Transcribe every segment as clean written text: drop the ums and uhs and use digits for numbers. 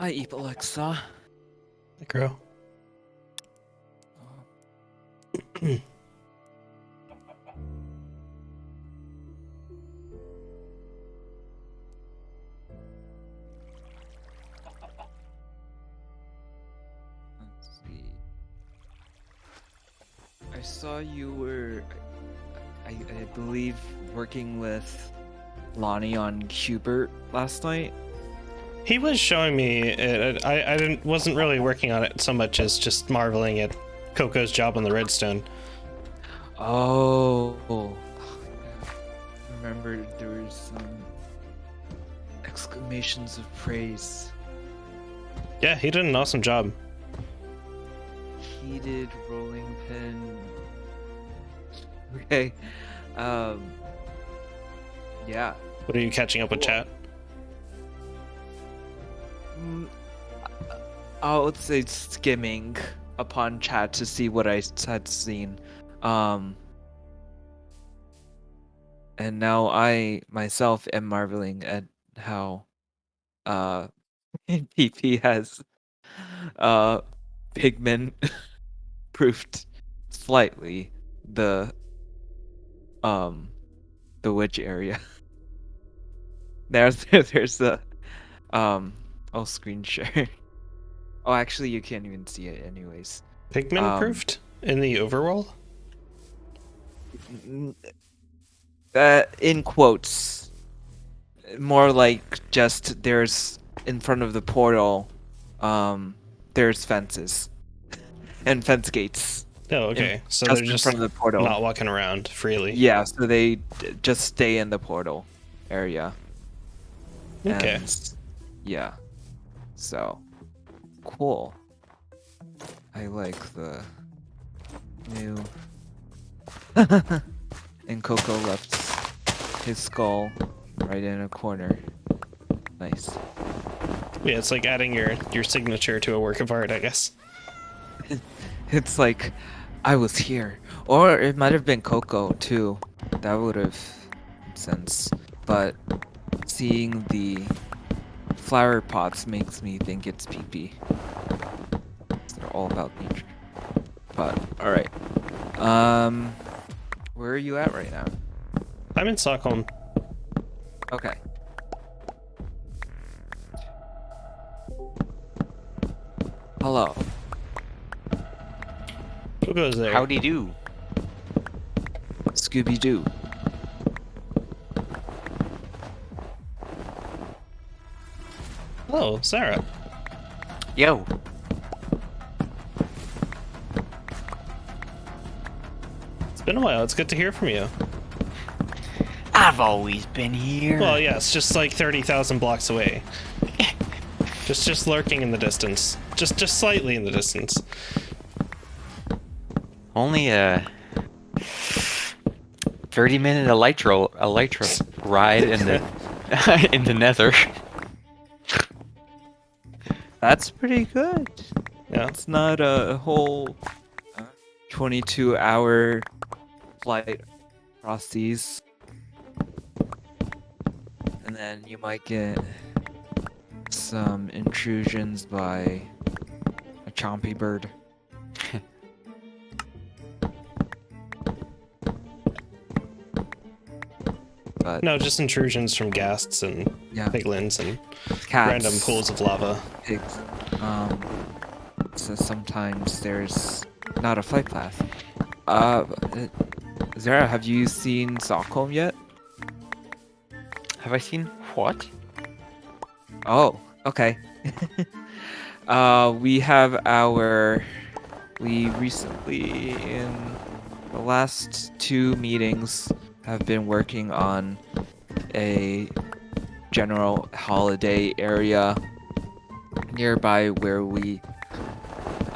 Hi, Alexa. Girl. Let's see. I saw you were, I believe, working with Lonnie on Hubert last night. He was showing me it. I wasn't really working on it so much as just marveling at Coco's job on the redstone. Oh, I remember there was some exclamations of praise. Yeah, he did an awesome job. Heated rolling pin. Okay. Yeah. What are you catching up with chat? I would say skimming upon chat to see what I had seen. And now I myself am marveling at how PP has pigment proofed slightly the witch area. There's the I'll screen share. Oh, actually you can't even see it anyways. Pigment proofed in the overworld? In quotes. More like just there's in front of the portal, there's fences and fence gates. Oh, okay. So just they're in just front of the portal. not walking around freely. Yeah, so they just stay in the portal area. Okay. And, yeah. So cool. I like the new. And Coco left his skull right in a corner. Nice. Yeah, it's like adding your signature to a work of art, I guess. It's like, I was here. Or it might have been Coco, too. That would have made sense. But seeing the flower pots makes me think it's PP. They're all about nature. But, alright. Where are you at right now? I'm in Stockholm. Okay. Hello. Who goes there? Howdy do. Scooby-Doo. Hello, Sarah. Yo. It's been a while. It's good to hear from you. I've always been here. Well, yeah, it's just like 30,000 blocks away. just lurking in the distance. Just slightly in the distance. Only a 30-minute elytra ride in the in the Nether. That's pretty good. Yeah. It's not a whole 22-hour flight across these. And then you might get some intrusions by a chompy bird. But No, just intrusions from ghasts and yeah, piglins and cats, random pools of lava. pigs. So sometimes there's not a flight path. Zara, have you seen Stockholm yet? Have I seen what? Oh, okay. We recently, in the last 2 meetings, have been working on a general holiday area nearby where we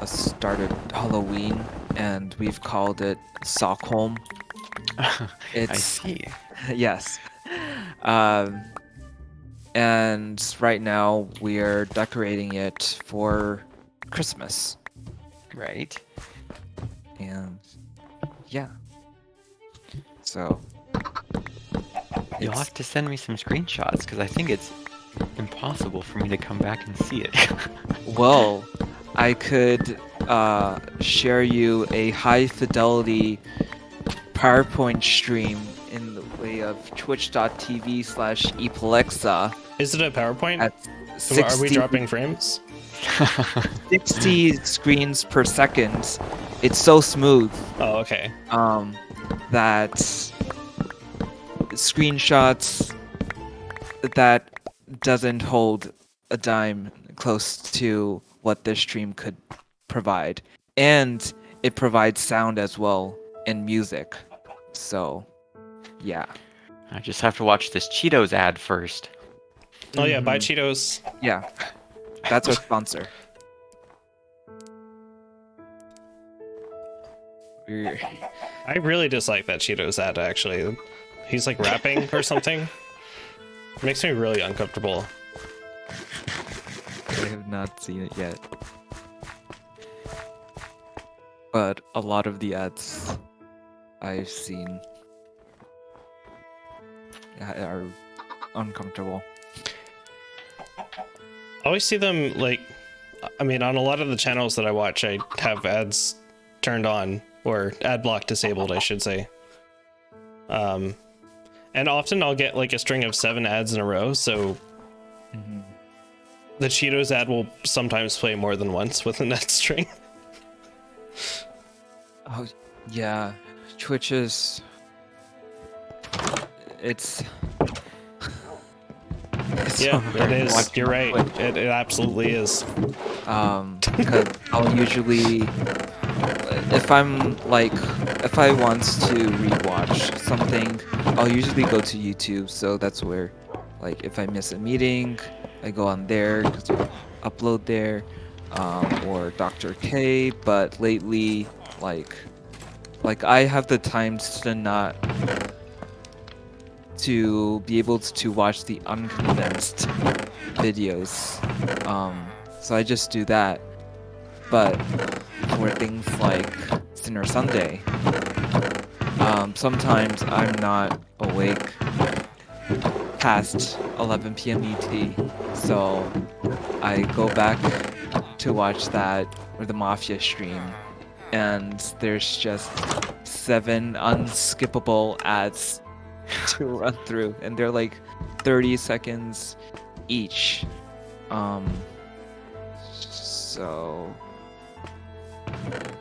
started Halloween, and we've called it Stockholm. I It's see. yes. And right now we are decorating it for Christmas. Right. And yeah. So You'll have to send me some screenshots because I think it's impossible for me to come back and see it. Well, I could share you a high fidelity PowerPoint stream in the way of twitch.tv/epalexa Is it a PowerPoint? at Are we 60, dropping frames? 60 screens per second. It's so smooth Oh, okay. that screenshots that doesn't hold a dime close to what this stream could provide. And it provides sound as well and music. So, yeah. I just have to watch this Cheetos ad first. Oh yeah, buy Mhm. Cheetos. Yeah. That's our sponsor. We're... I really dislike that Cheetos ad, actually. He's like rapping or something. It makes me really uncomfortable. I have not seen it yet. But a lot of the ads I've seen are uncomfortable. I always see them like, I mean, on a lot of the channels that I watch, I have ads turned on, or ad block disabled, I should say. And often I'll get like a string of 7 ads in a row, so the Cheetos ad will sometimes play more than once within that string. Oh, yeah. Twitch is... It's Yeah, so it hard is. watching You're right. Twitch. It absolutely is. Because I'll usually, if I want to rewatch something, I'll usually go to YouTube. So that's where, like, if I miss a meeting, I go on there because you upload there, or Dr. K. But lately, like I have the time to be able to watch the uncondensed videos. So I just do that. But for things like Sinner Sunday, sometimes I'm not awake past 11 p.m. ET. So I go back to watch that or the Mafia stream, and there's just 7 unskippable ads to run through, and they're like 30 seconds each. So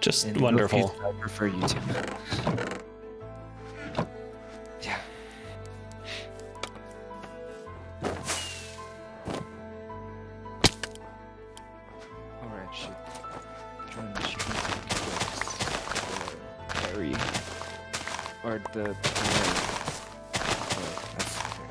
Just in those wonderful. cases, I prefer YouTube. Yeah. Alright, should join the stream or Harry or the that's very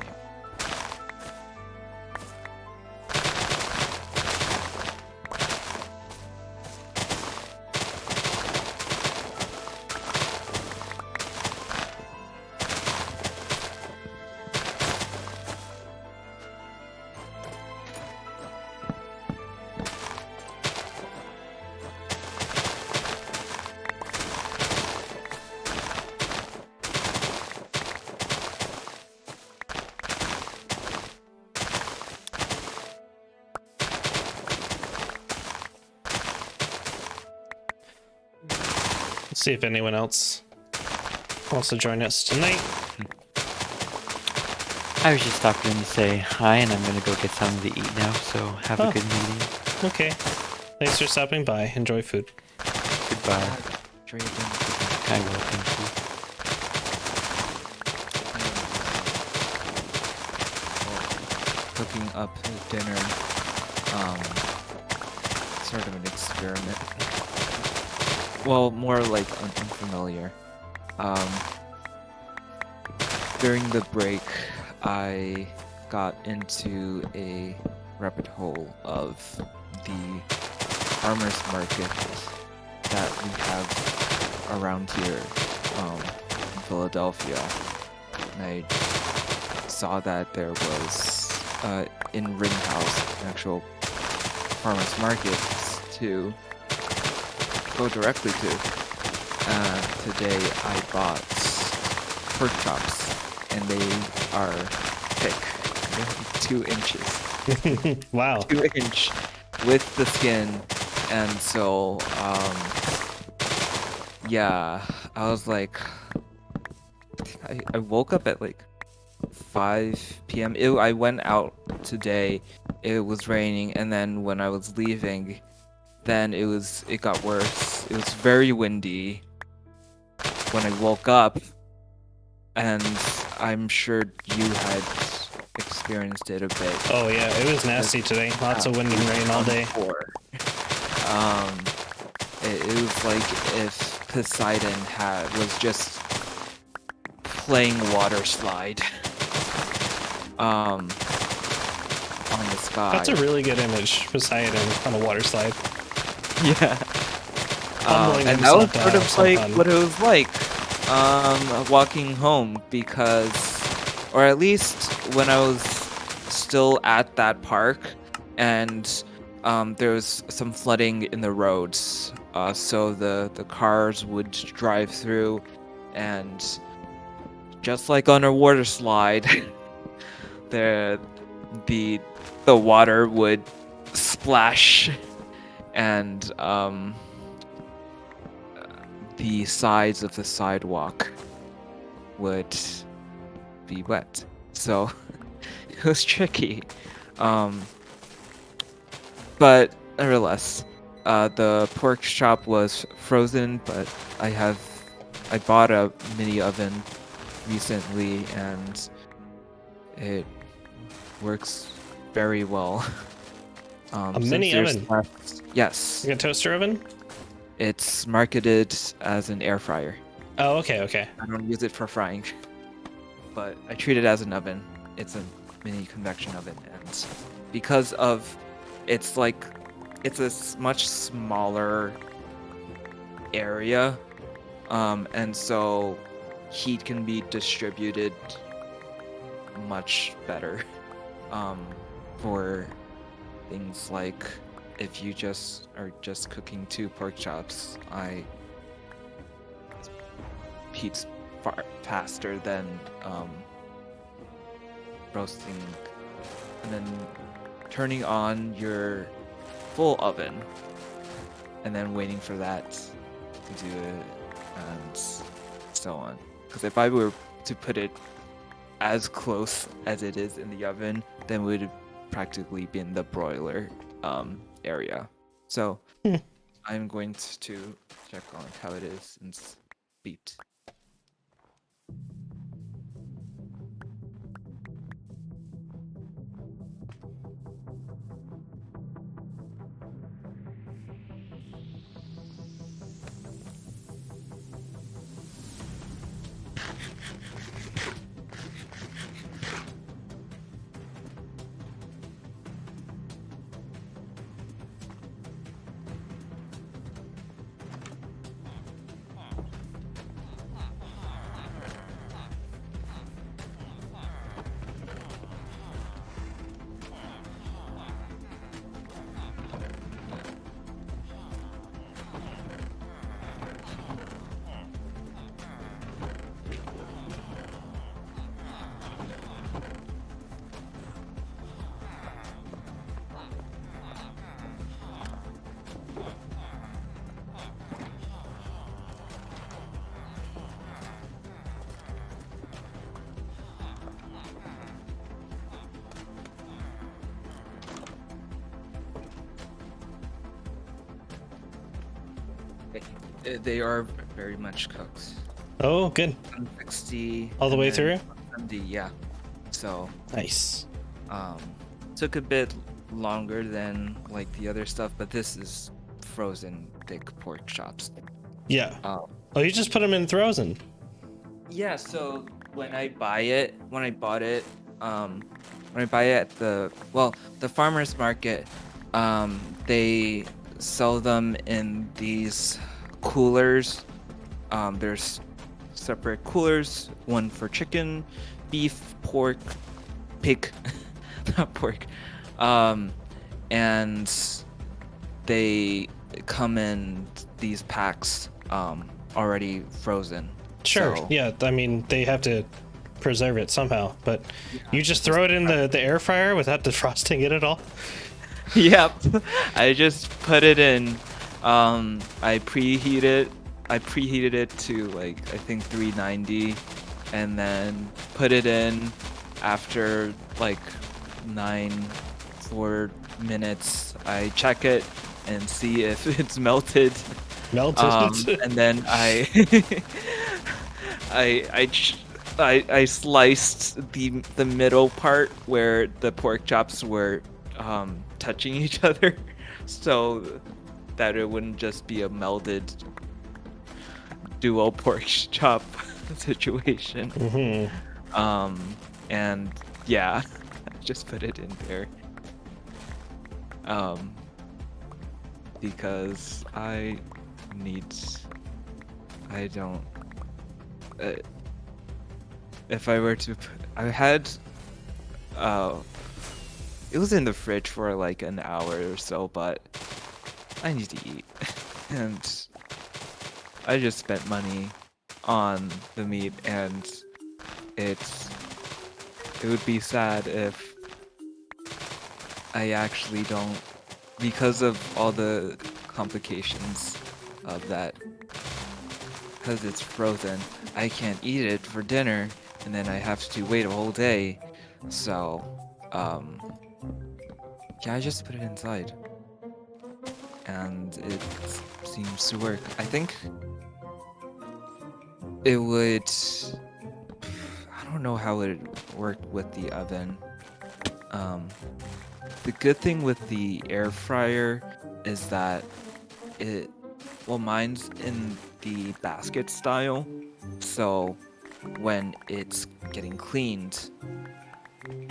Let's see if anyone else wants to join us tonight. I was just stopping in to say hi, and I'm gonna go get something to eat now, so have Oh. a good meeting. Okay. Thanks for stopping by. Enjoy food. Goodbye. drinking. I will, thank you. Cooking up dinner, sort of an experiment. Well, more like unfamiliar. During the break, I got into a rabbit hole of the farmers market that we have around here, in Philadelphia. And I saw that there was in Rittenhouse an actual farmers market to go directly to. Today I bought pork chops, and they are thick. They're like 2 inches. Wow. 2-inch with the skin, and so yeah, I was like, I woke up at like 5 p.m. I went out today. It was raining, and then when I was leaving, then it got worse. It was very windy when I woke up, and I'm sure you had experienced it a bit. Oh yeah, it was nasty today. Lots of wind and rain all day. Um, it was like if Poseidon was just playing water slide on the sky. That's a really good image. Poseidon on a water slide. Yeah. Humbling And that was himself to sort have of some like fun. what it was like walking home, because, or at least when I was still at that park, and there was some flooding in the roads, so the cars would drive through, and just like on a water slide, the the the water would splash, and the sides of the sidewalk would be wet. So it was tricky. Um, but nevertheless, the pork chop was frozen, but I bought a mini oven recently, and it works very well. A Since mini there's oven? yes, Like a toaster oven? it's marketed as an air fryer. Oh, okay, okay. I don't use it for frying, but I treat it as an oven. It's a mini convection oven, and because of it's like it's a much smaller area, and so heat can be distributed much better, for things like if you just are just cooking 2 pork chops, heats far faster than roasting, and then turning on your full oven, and then waiting for that to do it, and so on. Because if I were to put it as close as it is in the oven, then we would practically be in the broiler area. So Hmm. I'm going to check on how it is and beat. They are very much cooked. Oh, good. 160 All the and way then through? 170, yeah. So Nice. um took a bit longer than like the other stuff, but this is frozen thick pork chops. Yeah. Um, Oh, you just put them in frozen. yeah, so when I bought it, when I buy it at the farmers market, they sell them in these coolers. There's separate coolers, one for chicken, beef, pork, pig, not pork, um, and they come in these packs, already frozen. Sure. So, Yeah. I mean, they have to preserve it somehow. But you just throw it in the air fryer without defrosting it at all? Yep. I just put it in. I preheated it to like I think 390, and then put it in after like 4 minutes. I check it and see if it's melted. Melted. And then I sliced the middle part where the pork chops were touching each other, so that it wouldn't just be a melded dual pork chop situation. And yeah, I just put it in there. Because I don't. If I were to, I had. It was in the fridge for like an hour or so, but I need to eat, and I just spent money on the meat, and it would be sad if I actually don't, because of all the complications of that, because it's frozen, I can't eat it for dinner, and then I have to wait a whole day. So, yeah, I just put it inside, and it seems to work. I think it would. I don't know how it worked with the oven. The good thing with the air fryer is that mine's in the basket style, so when it's getting cleaned,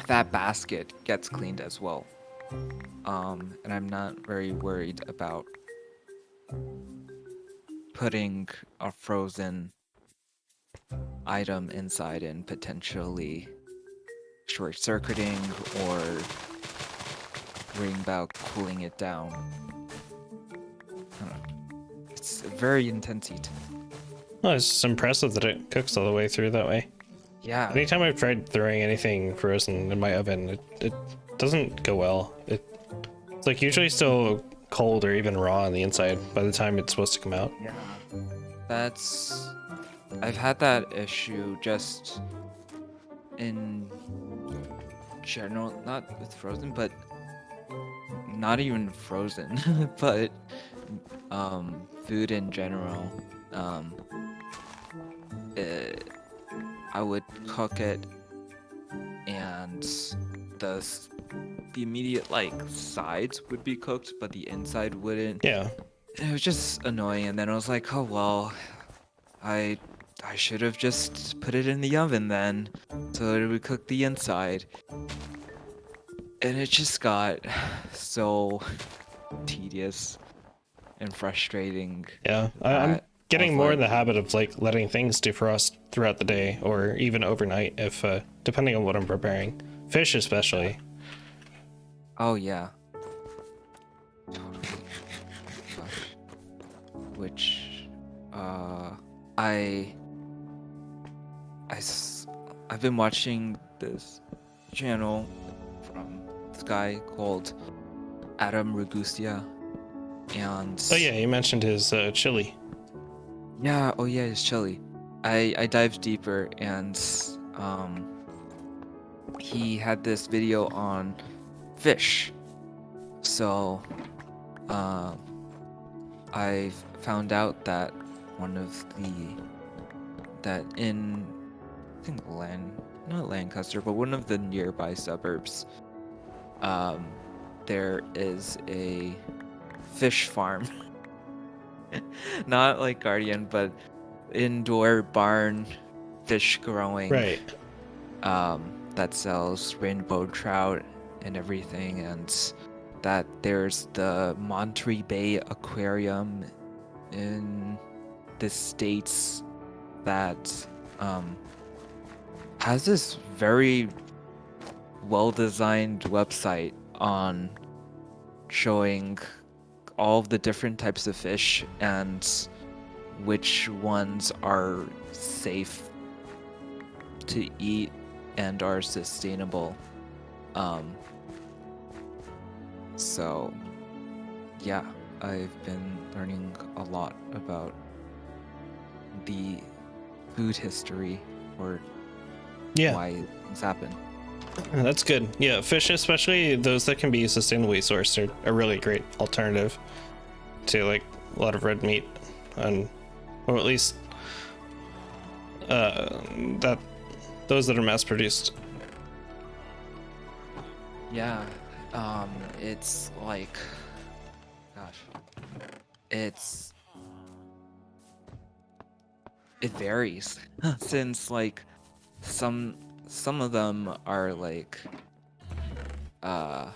that basket gets cleaned as well. And I'm not very worried about putting a frozen item inside and potentially short-circuiting or worrying about cooling it down. I don't know. It's very intense heat. Well, it's just impressive that it cooks all the way through that way. Yeah. Anytime I've tried throwing anything frozen in my oven, it doesn't go well. It's like usually still cold or even raw on the inside by the time it's supposed to come out. Yeah. I've had that issue just in general, not with frozen, but not even frozen, but food in general. I would cook it, and the immediate like sides would be cooked, but the inside wouldn't. Yeah. It was just annoying, and then I was like, oh well, I should have just put it in the oven then, so it would cook the inside. And it just got so tedious and frustrating. Yeah. I'm that I getting was more like, in the habit of like letting things defrost throughout the day or even overnight if depending on what I'm preparing. Fish especially. oh yeah. Totally. Gosh. Which, I've been watching this channel from this guy called Adam Ragusia, and Oh yeah, you mentioned his chili. yeah, oh yeah, it's chili. I dived deeper, and he had this video on fish. So I found out that one of that in I think not Lancaster, but one of the nearby suburbs, there is a fish farm. Not like Guardian, but indoor barn fish growing. Right. That sells rainbow trout and everything, and that there's the Monterey Bay Aquarium in the States that has this very well-designed website on showing all of the different types of fish and which ones are safe to eat and are sustainable. So yeah, I've been learning a lot about the food history or Yeah, why things happen. that's good. Yeah, fish, especially those that can be sustainably sourced, are a really great alternative to like a lot of red meat, and or at least that those that are mass produced. Yeah, it's like, gosh, it's it varies since like some of them are like, uh,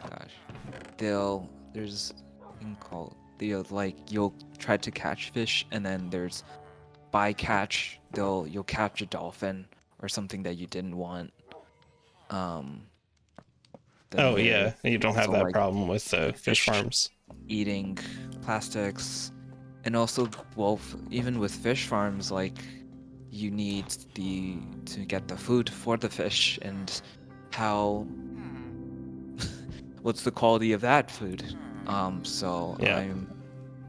gosh, there's a thing called they'll like you'll try to catch fish and then there's bycatch. You'll catch a dolphin or something that you didn't want. Um, then Oh there's yeah, you don't have also that like problem with fish fish farms. eating plastics, and also, well, even with fish farms, like you need to get the food for the fish, and how what's the quality of that food? So Yeah. I'm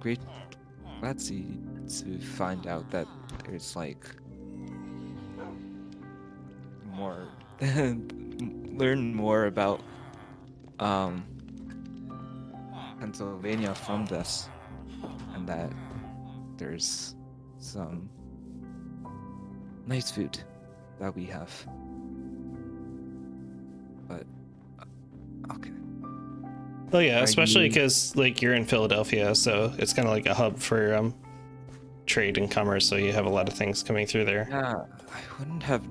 great glad to find out that there's like more learn more about um Pennsylvania from this, and that there's some nice food that we have. But okay, Oh yeah, are especially you? because like you're in Philadelphia, so it's kind of like a hub for trade and commerce. So you have a lot of things coming through there. Yeah, I wouldn't have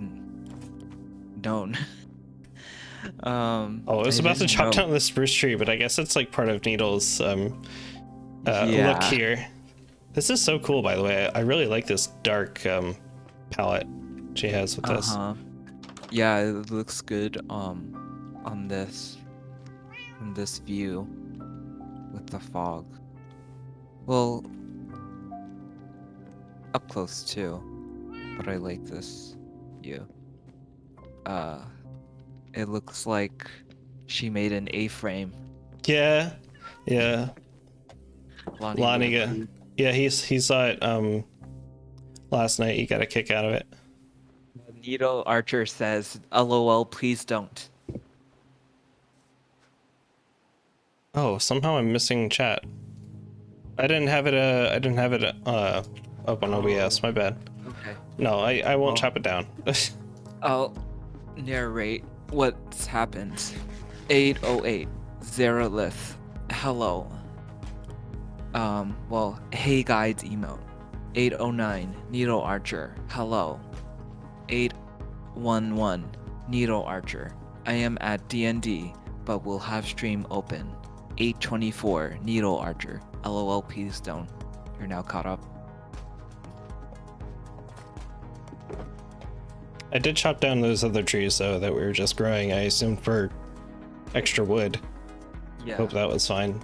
known. Oh, I was I about to didn't chop know. down the spruce tree, but I guess it's like part of Needle's look Yeah. here. This is so cool, by the way. I really like this dark palette she has with this. Uh-huh. Yeah, it looks good on this from this view with the fog. Well, up close too, but I like this view. Uh, it looks like she made an A-frame. Yeah, yeah. Lonnie would Laniga. approve. Yeah, he saw it last night. He got a kick out of it. Needle Archer says, "LOL, please don't." Oh, somehow I'm missing chat. I didn't have it. I didn't have it up on OBS. My bad. Okay. No, I won't Well, chop it down. I'll narrate what's happened. 808 Zerolith. Hello. Well, hey guides emote. 809 Needle Archer. Hello. 811 Needle Archer. I am at DND, but will have stream open. 824 Needle Archer. LOL, please don't. You're now caught up. I did chop down those other trees though that we were just growing. I assumed for extra wood. Yeah. Hope that was fine.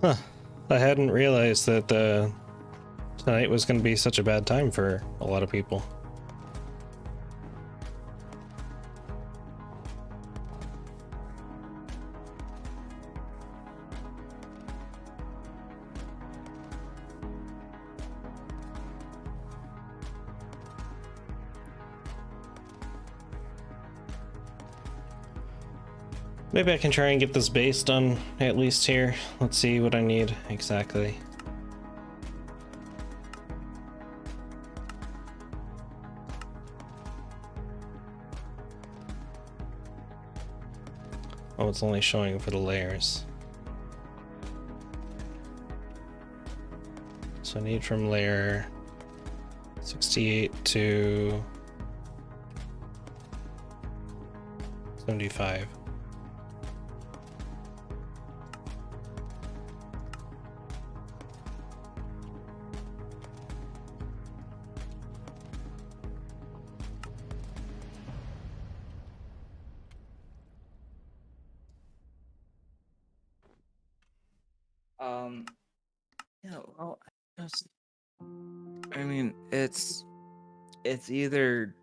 Huh. I hadn't realized that tonight was going to be such a bad time for a lot of people. Maybe I can try and get this base done at least here. Let's see what I need exactly. Oh, it's only showing for the layers. So I need from layer 68 to 75. Um, yeah, well, just, I mean, it's either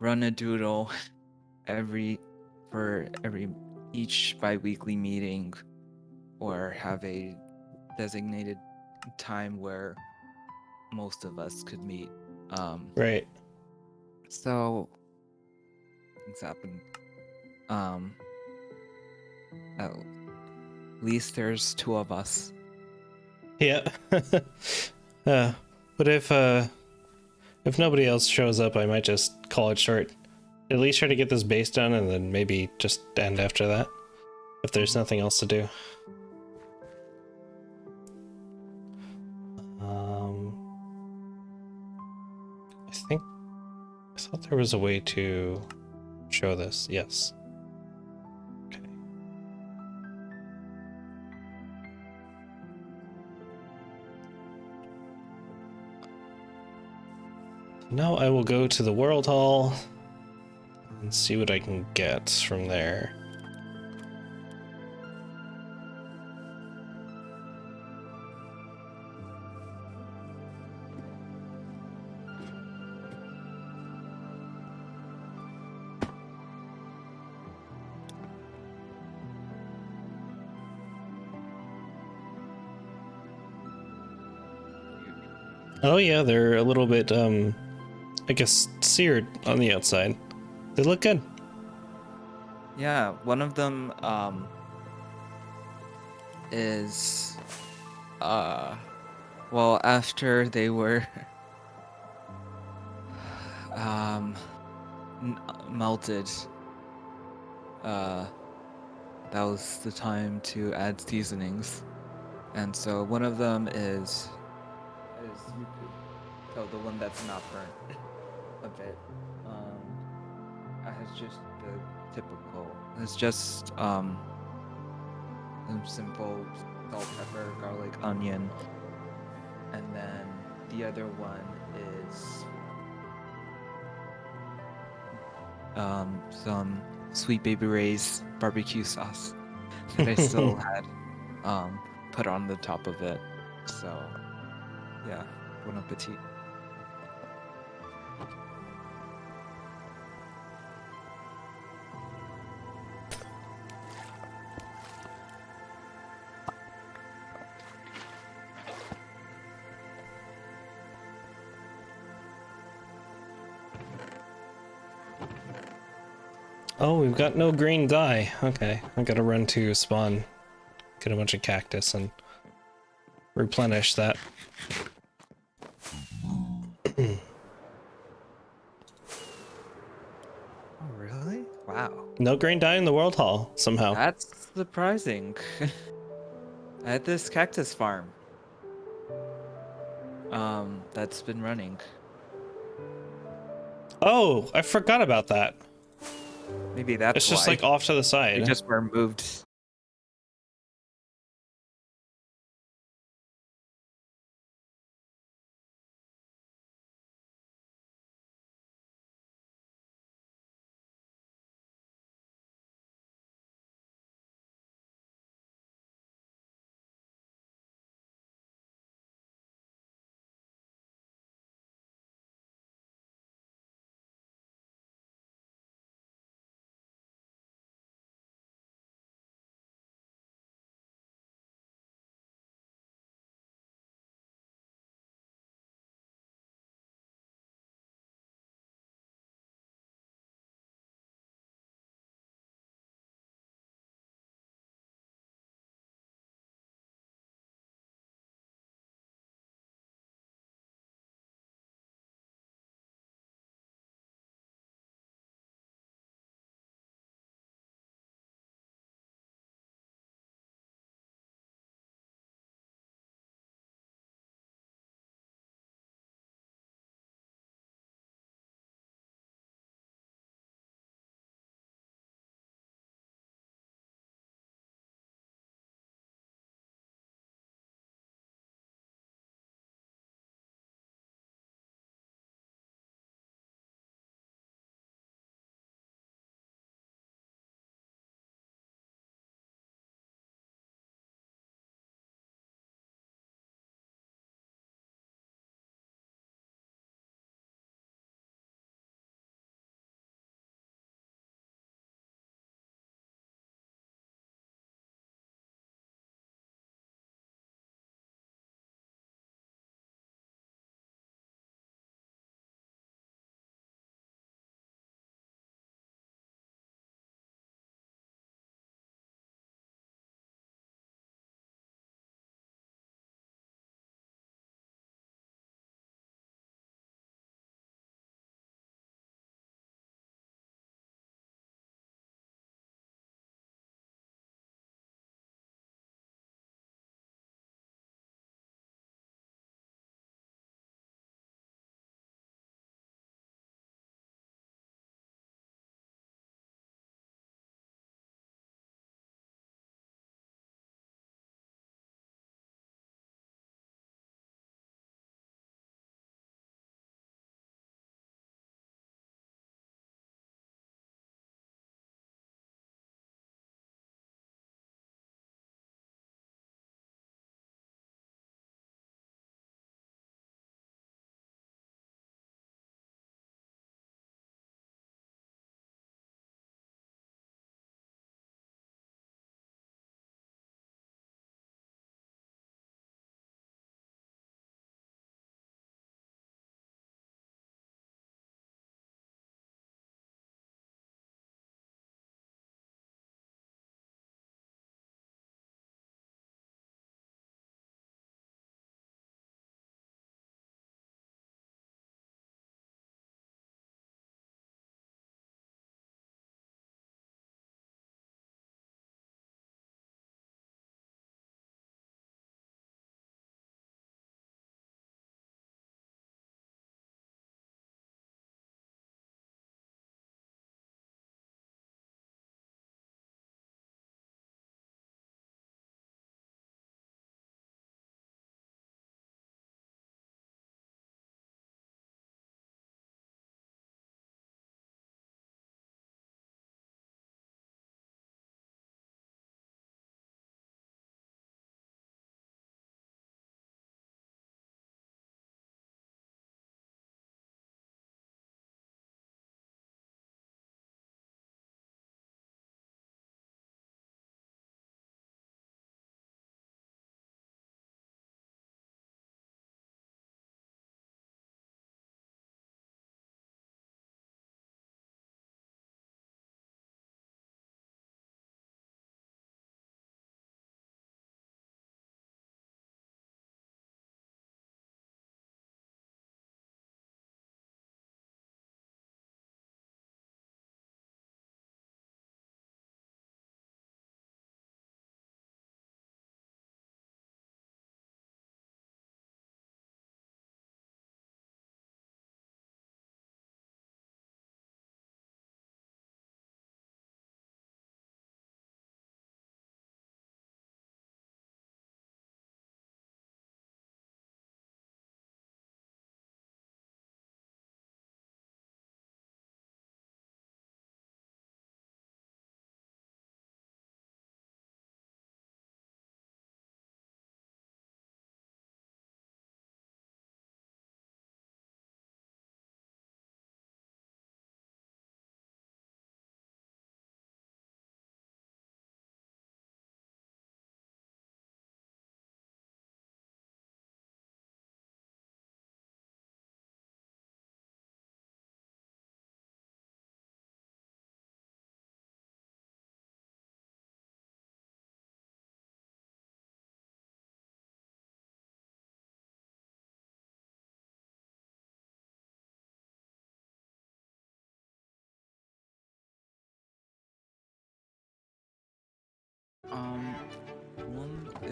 run a doodle for every each bi-weekly meeting, or have a designated time where most of us could meet. Right. So things happen. At least there's two of us. Yeah. uh, but if nobody else shows up, I might just call it short. At least try to get this base done and then maybe just end after that. If there's nothing else to do. I thought there was a way to show this. Yes. Okay. Now I will go to the World Hall and see what I can get from there. Oh yeah, they're a little bit, I guess, seared on the outside. They look good. Yeah, one of them is well, after they were um melted, uh that was the time to add seasonings. And so one of them is you could tell the one that's not burnt a bit. It's just the typical. It's just some simple salt, pepper, garlic, onion, and then the other one is some Sweet Baby Ray's barbecue sauce that I still had put on the top of it. So yeah, bon appetit. Oh, we've got no green dye. Okay, I gotta run to spawn, get a bunch of cactus and replenish that. Oh, really? Wow. No green dye in the World Hall, somehow. That's surprising. At this cactus farm. That's been running. Oh, I forgot about that. Maybe that's It's just why. like off to the They side. just were moved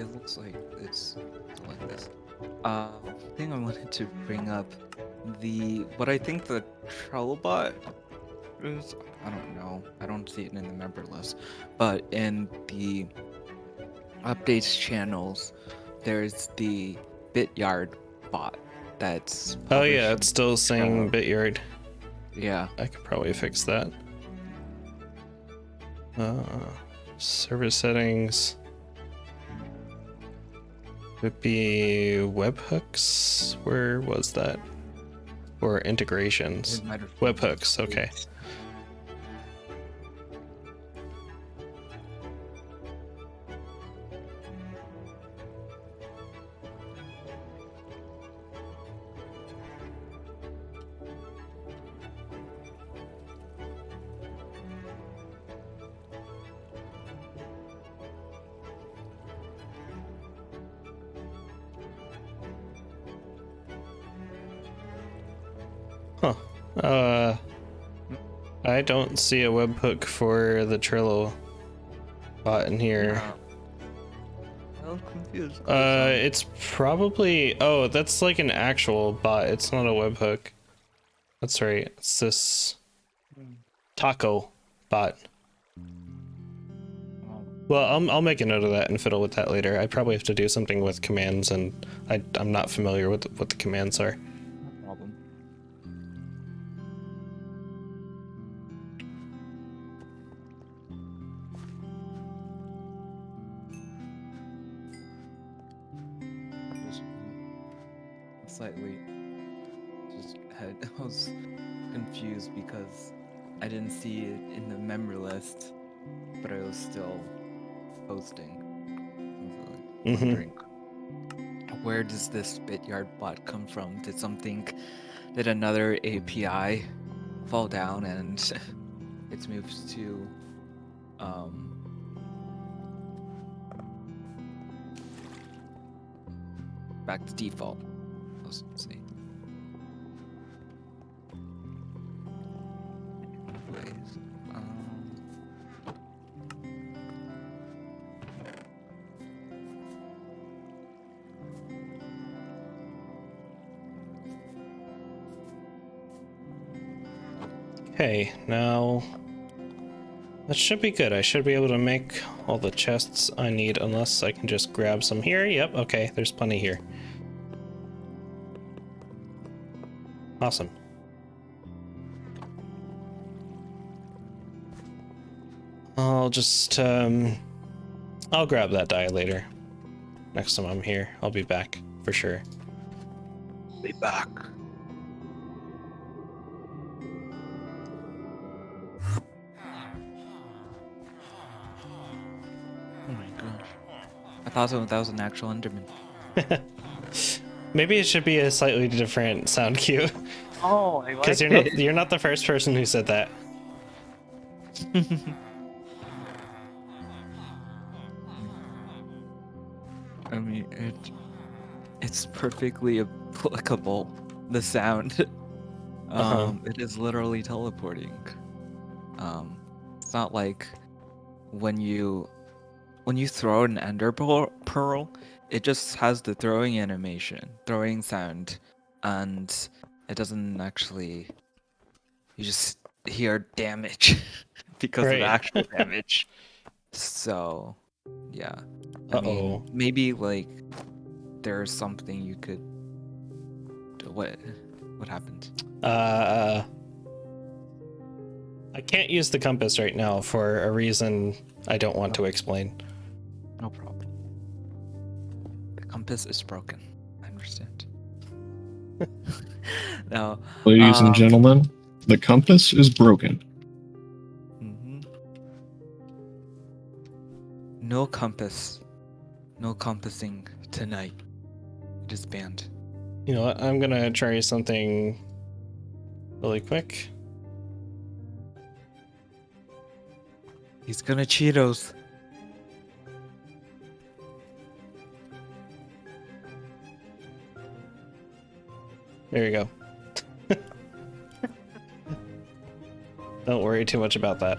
it looks like it's like this. Thing I wanted to bring up, what I think the Trellbot is, I don't know. I don't see it in the member list, but in the updates channels, there's the Bityard bot that's Oh yeah, publishing it's still saying Trello. Bityard. Yeah. I could probably fix that. Uh, Service settings would be webhooks. Where was that? Or integrations? It might have been Webhooks. Okay. Huh. I don't see a webhook for the Trello bot in here. I'm confused. It's probably, oh, that's like an actual bot. It's not a webhook. That's right. It's this taco bot. Well, I'll make a note of that and fiddle with that later. I probably have to do something with commands, and I'm not familiar with what the commands are. No problem. Just slightly I was confused because I didn't see it in the member list, but I was still posting. I was Mm-hmm. wondering, where does this Bityard bot come from? Did another API fall down and it's moved to back to default? Let's see. Ways. Okay, now that should be good. I should be able to make all the chests I need, unless I can just grab some here. Yep, okay, there's plenty here. Awesome. I'll just, I'll grab that die later. Next time I'm here, I'll be back, for sure. Be back. Oh my gosh. I thought that was an actual Enderman. Maybe it should be a slightly different sound cue. Oh, I Because you're not the first person who said that. I mean, it's perfectly applicable. The sound. It is literally teleporting. It's not like when you throw an ender pearl, it just has the throwing animation, throwing sound, and it doesn't actually. You just hear damage because of Right. actual damage. So, yeah. I mean, Uh-oh. maybe like there's something you could. What happened? I can't use the compass right now for a reason I don't want to explain. No problem. The compass is broken. I understand. Now, Ladies and gentlemen, the compass is broken. No compass. No compassing tonight. It is banned. You know what? I'm gonna try something really quick. He's gonna Cheetos. There you go. Don't worry too much about that.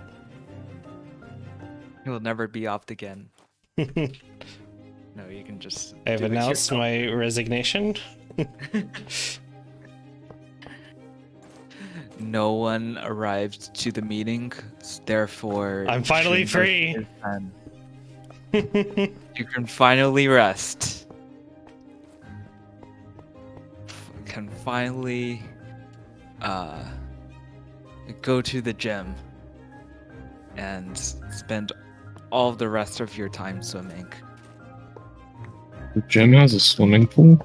He will never be offed again. No, you can just. I have do it announced yourself. my resignation. No one arrived to the meeting, therefore. I'm finally Shroomhearth free. is done. You can finally rest. Can finally go to the gym and spend all of the rest of your time swimming. The gym has a swimming pool.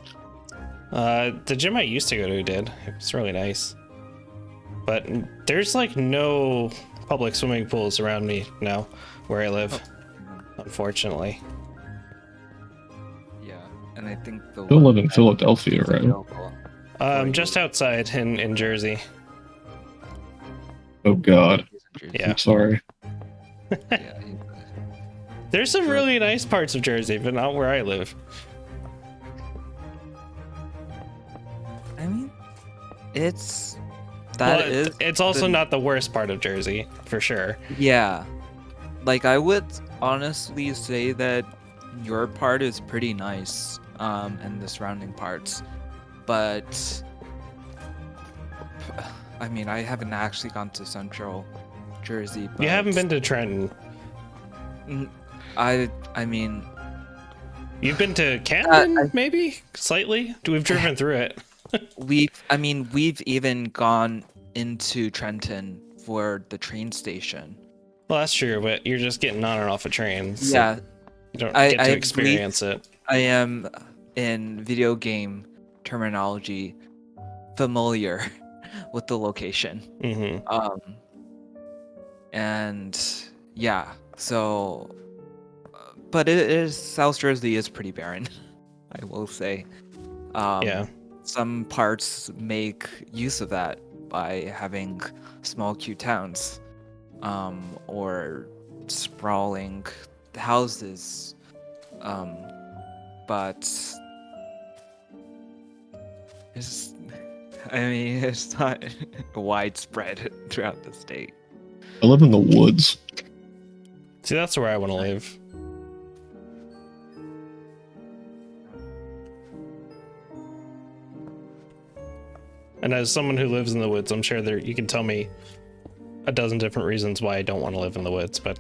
The gym I used to go to did. It was really nice. But there's like no public swimming pools around me now where I live, unfortunately. Yeah, and I think the Still one live in that Philadelphia, is right? available for Just you outside in Jersey. Oh God, is in Jersey. Yeah. I'm sorry. Yeah, There's some really nice parts of Jersey, but not where I live. I mean, it's Well, that is. it's also the- not the worst part of Jersey, for sure. Yeah, like I would honestly say that your part is pretty nice, and the surrounding parts, but I mean, I haven't actually gone to Central Jersey. But You haven't been to Trenton. I mean, You've been to Camden, I- maybe? Slightly? We've driven through it. we've even gone into Trenton for the train station. Well, that's true, but you're just getting on and off of trains. so Yeah, you don't I get to believe- experience it. I am, in video game terminology, familiar with the location. Mm-hmm. And yeah, so, but it is, South Jersey is pretty barren, I will say. Yeah. Some parts make use of that by having small cute towns, or sprawling houses, but it's, I mean, it's not widespread throughout the state. I live in the woods. See, that's where I want to live. And as someone who lives in the woods, I'm sure there you can tell me a dozen different reasons why I don't want to live in the woods, but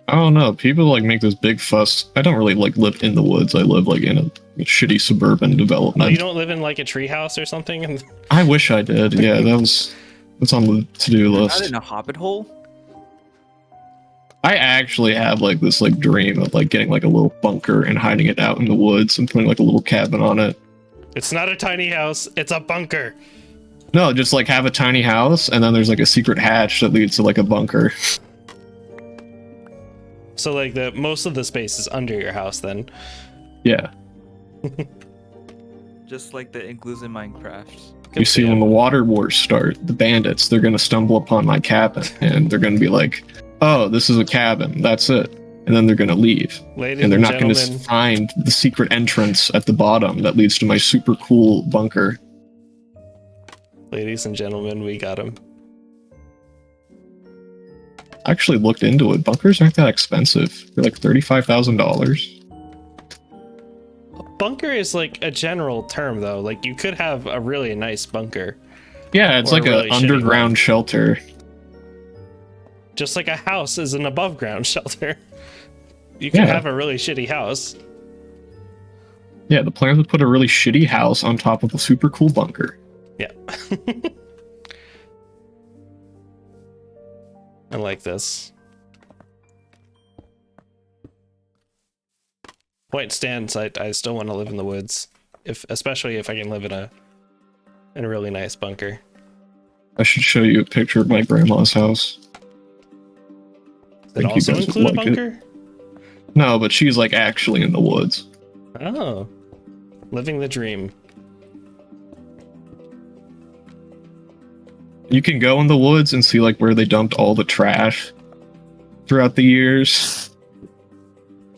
I don't know. People like make this big fuss. I don't really like live in the woods. I live like in a shitty suburban oh, development. you don't live in like a treehouse or something? And I wish I did. Yeah, that's on the to-do Not list. in a hobbit hole? I actually have like this like dream of like getting like a little bunker and hiding it out in the woods and putting like a little cabin on it. it's not a tiny house, it's a bunker. No, just like have a tiny house and then there's like a secret hatch that leads to like a bunker. So like the most of the space is under your house then. Yeah. Just like the igloos in Minecraft. You see, when the water wars start, the bandits, they're going to stumble upon my cabin and they're going to be like, oh, this is a cabin. That's it. And then they're going to leave. Ladies And they're and not going to gentlemen, find the secret entrance at the bottom that leads to my super cool bunker. ladies and gentlemen, we got him. I actually looked into it. Bunkers aren't that expensive. They're like $35,000. Bunker is like a general term though. Like you could have a really nice bunker. Yeah, it's Or like a really an shitty underground one. shelter. Just like a house is an above ground shelter. You can Yeah. have a really shitty house. Yeah, the plan was to put a really shitty house on top of a super cool bunker. Yeah. I like this. Point stands, I still want to live in the woods. Especially if I can live in a really nice bunker. I should show you a picture of my grandma's house. Does it think you also guys would include a like it. bunker? No, but she's like actually in the woods. Oh. Living the dream. You can go in the woods and see like where they dumped all the trash throughout the years.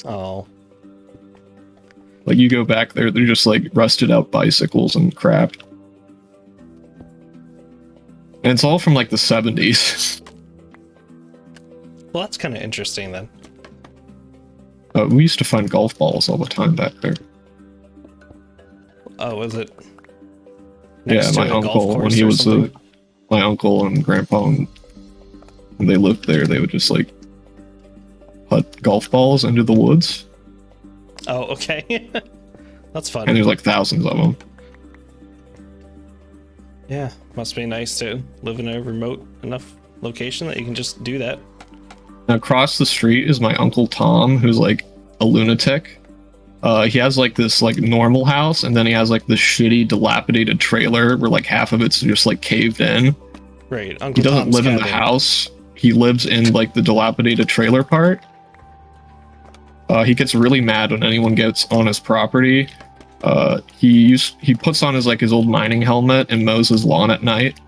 Oh. Like you go back there, they're just like rusted out bicycles and crap. And it's all from like the 70s. Well, that's kind of interesting then. Oh We used to find golf balls all the time back there. Oh, was it? Yeah, to my a golf uncle, when course he or was something? my uncle and grandpa, when they lived there, they would just like put golf balls into the woods, Oh, okay. That's fun. and there's like thousands of them. Yeah, must be nice to live in a remote enough location that you can just do that. Now, across the street is my uncle Tom, who's like a lunatic. He has like this like normal house, and then he has like this shitty, dilapidated trailer where like half of it's just like caved in. Right, Uncle He doesn't Tom's live in the cabin. house. He lives in like the dilapidated trailer part. He gets really mad when anyone gets on his property. He puts on his old mining helmet and mows his lawn at night.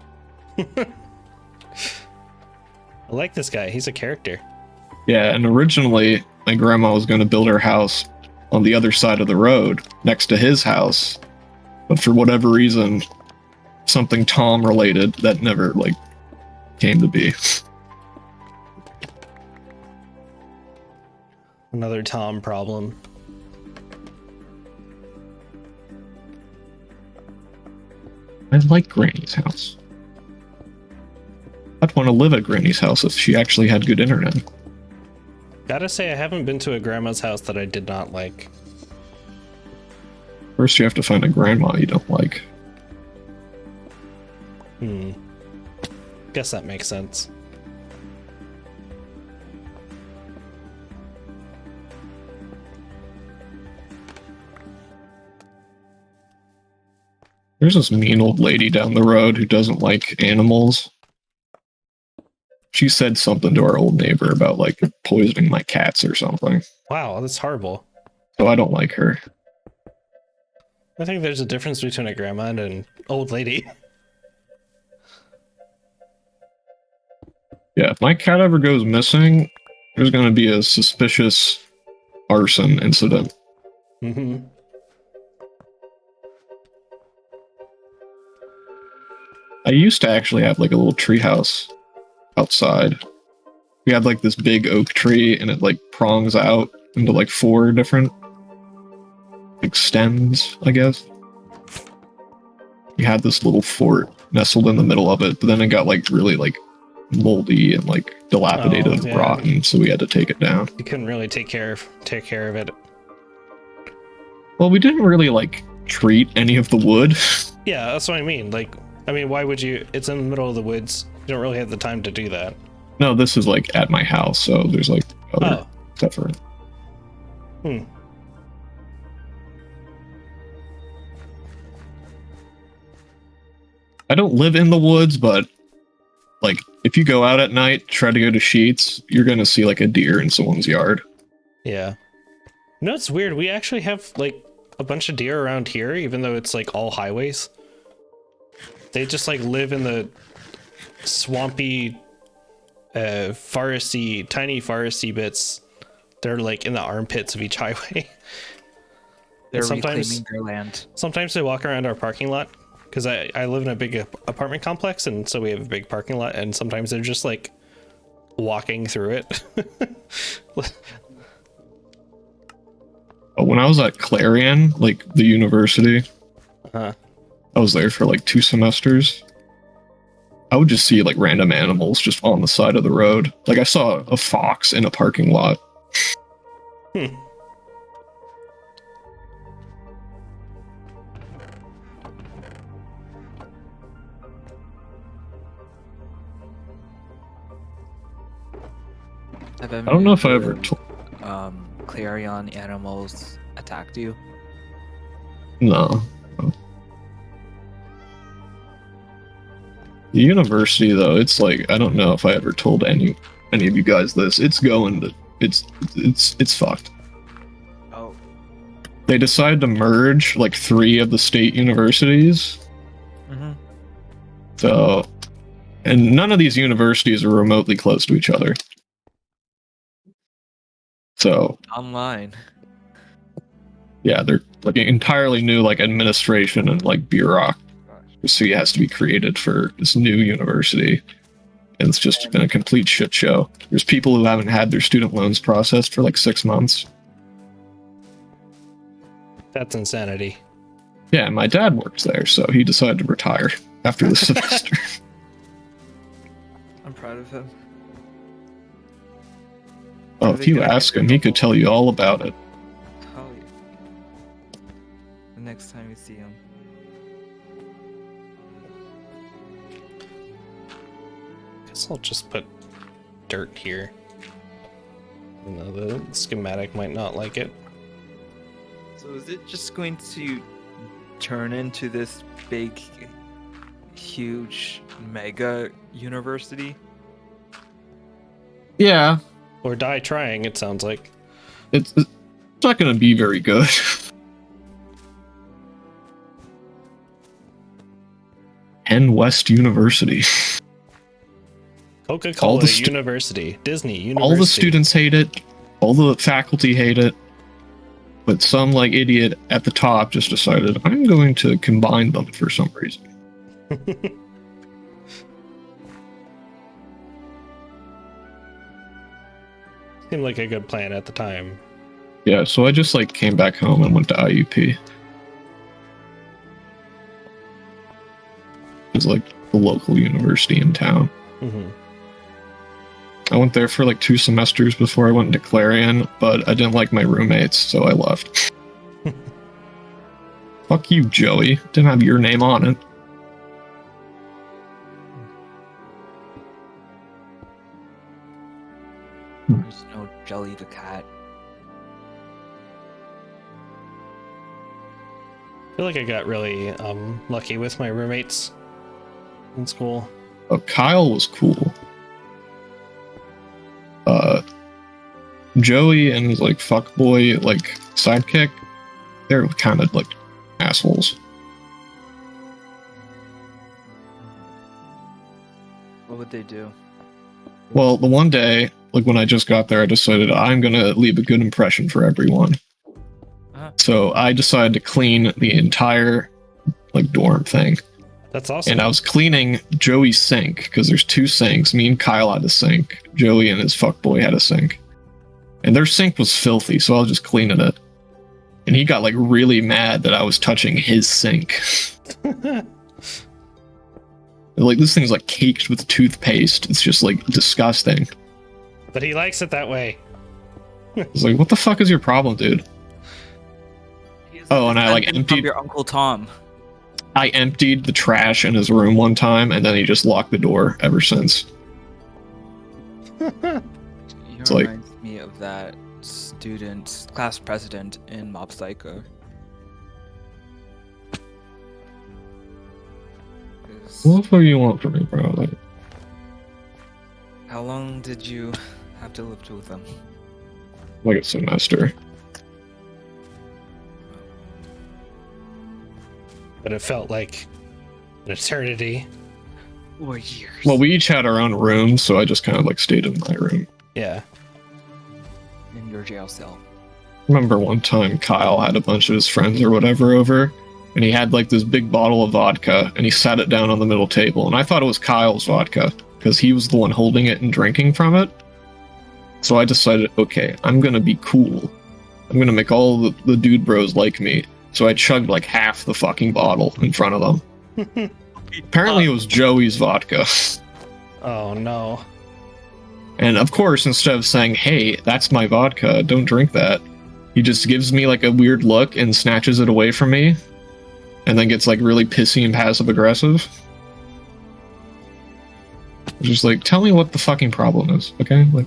I like this guy. He's a character. Yeah, and originally my grandma was going to build her house on the other side of the road next to his house, but for whatever reason, something Tom related that never like came to be. Another Tom problem. I like Granny's house. I'd want to live at Granny's house if she actually had good internet. Gotta say, I haven't been to a grandma's house that I did not like. First, you have to find a grandma you don't like. Guess that makes sense. There's this mean old lady down the road who doesn't like animals. She said something to our old neighbor about like poisoning my cats or something. Wow, that's horrible. So I don't like her. I think there's a difference between a grandma and an old lady. Yeah, if my cat ever goes missing, there's going to be a suspicious arson incident. Mm-hmm. I used to actually have like a little treehouse outside. We had like this big oak tree, and it like prongs out into like 4 different like stems, I guess. We had this little fort nestled in the middle of it, but then it got like really like moldy and like dilapidated and yeah. rotten, so we had to take it down. You couldn't really take care of it. Well, we didn't really like treat any of the wood. Yeah, that's what I mean. Like, I mean, why would you? It's in the middle of the woods. You don't really have the time to do that. No, this is like at my house, so there's like other stuff for it. I don't live in the woods, but like if you go out at night, try to go to Sheets, you're gonna see like a deer in someone's yard. Yeah. No, it's weird. We actually have like a bunch of deer around here, even though it's like all highways. They just like live in the swampy, foresty, tiny foresty bits. They're like in the armpits of each highway. They're sometimes- reclaiming their land. Sometimes they walk around our parking lot because I live in a big apartment complex, and so we have a big parking lot, and sometimes they're just like walking through it. When I was at Clarion, like the university, Uh-huh. I was there for like 2 semesters. I would just see like random animals just on the side of the road. Like I saw a fox in a parking lot. I I don't know if I ever told. Clarion animals attacked you. No. The university, though, it's like I don't know if I ever told any of you guys this. It's going to it's fucked. Oh. They decided to merge like 3 of the state universities. Mm-hmm. So, and none of these universities are remotely close to each other. So, Online. yeah, they're like an entirely new like administration and like bureaucracy has to be created for this new university. And it's just been a complete shit show. There's people who haven't had their student loans processed for like 6 months. That's insanity. Yeah, my dad works there, so he decided to retire after the semester. I'm proud of him. Oh, Are if they you gonna ask get him, he could tell you all about it. Hell yeah. The next time you see him. Guess I'll just put dirt here. You know, the schematic might not like it. So is it just going to turn into this big, huge, mega university? Yeah, Or die trying, it sounds like. it's not going to be very good. Penn West University. Coca-Cola the stu- University. Disney University. All the students hate it. All the faculty hate it. But some like idiot at the top just decided, I'm going to combine them for some reason. Seemed like a good plan at the time. Yeah, so I just like came back home and went to IUP. It's like the local university in town. Mm-hmm. I went there for like 2 semesters before I went into Clarion, but I didn't like my roommates, so I left. Fuck you, Joey. Didn't have your name on it. There's no Jelly the cat. I feel like I got really lucky with my roommates in school. Oh, Kyle was cool. Joey and his like fuckboy like sidekick, they're kind of like assholes. What would they do? Well, the one day, like when I just got there, I decided I'm gonna leave a good impression for everyone. Uh-huh. So I decided to clean the entire like dorm thing. That's awesome. And I was cleaning Joey's sink because there's 2 sinks. Me and Kyle had a sink. Joey and his fuckboy had a sink. And their sink was filthy, so I was just cleaning it. And he got like really mad that I was touching his sink. Like this thing's like caked with toothpaste. It's just like disgusting. But he likes it that way. It's like, what the fuck is your problem, dude? He is Oh, and I like descendant from emptied. your Uncle Tom. I emptied the trash in his room one time, and then he just locked the door ever since. You like- reminds me of that class president in Mob Psycho. 'Cause What the fuck do you want from me, bro? Like, how long did you have to live with them? like a semester. But it felt like an eternity. Or years? Well, we each had our own room, so I just kind of like stayed in my room. Yeah. In your jail cell. Remember one time Kyle had a bunch of his friends or whatever over, and he had like this big bottle of vodka, and he sat it down on the middle table, and I thought it was Kyle's vodka because he was the one holding it and drinking from it. So I decided, okay, I'm gonna be cool. I'm gonna make all the dude bros like me. So I chugged like half the fucking bottle in front of them. Apparently it was Joey's vodka. Oh no. And of course, instead of saying, hey, that's my vodka, don't drink that, he just gives me like a weird look and snatches it away from me. And then gets like really pissy and passive aggressive. Just like, tell me what the fucking problem is, okay? Like.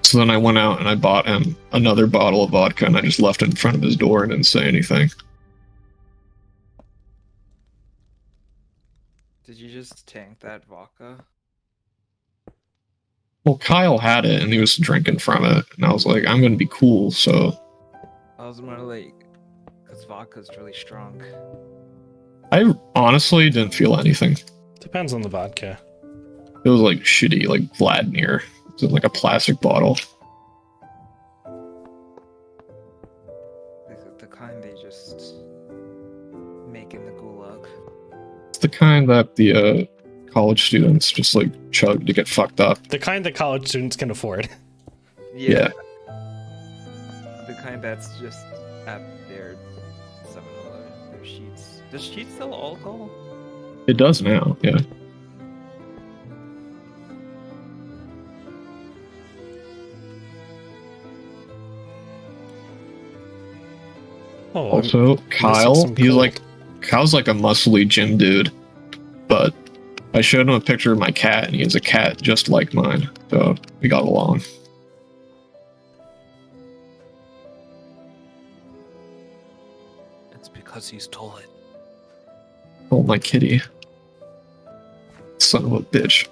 So then I went out and I bought him another bottle of vodka and I just left it in front of his door and didn't say anything. Did you just tank that vodka? Well, Kyle had it and he was drinking from it. And I was like, I'm going to be cool, so. I was more like, because vodka's really strong. I honestly didn't feel anything. Depends on the vodka. It was like shitty, like Vladimir. It was in like a plastic bottle. The kind they just make in the gulag. It's the kind that the college students just like chug to get fucked up. The kind that college students can afford. Yeah. The kind that's just at their 7-Eleven. Their Sheets. Does Sheets sell alcohol? It does now, yeah. Oh, Also, Kyle, some he's coal. like, Kyle's like a muscly gym dude, but I showed him a picture of my cat, and he has a cat just like mine, so we got along. It's because he stole it. Oh, my kitty. Son of a bitch.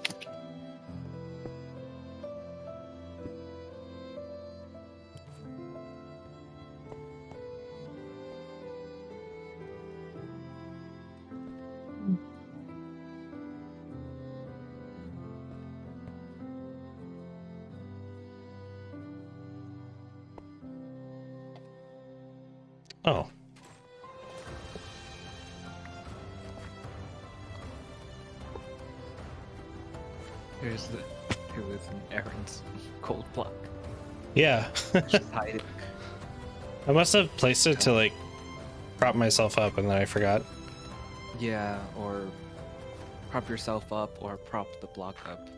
Oh, It was an Aaron's cold block. yeah. Just hide it. I must have placed it to like prop myself up, and then I forgot. Yeah, or prop yourself up or prop the block up.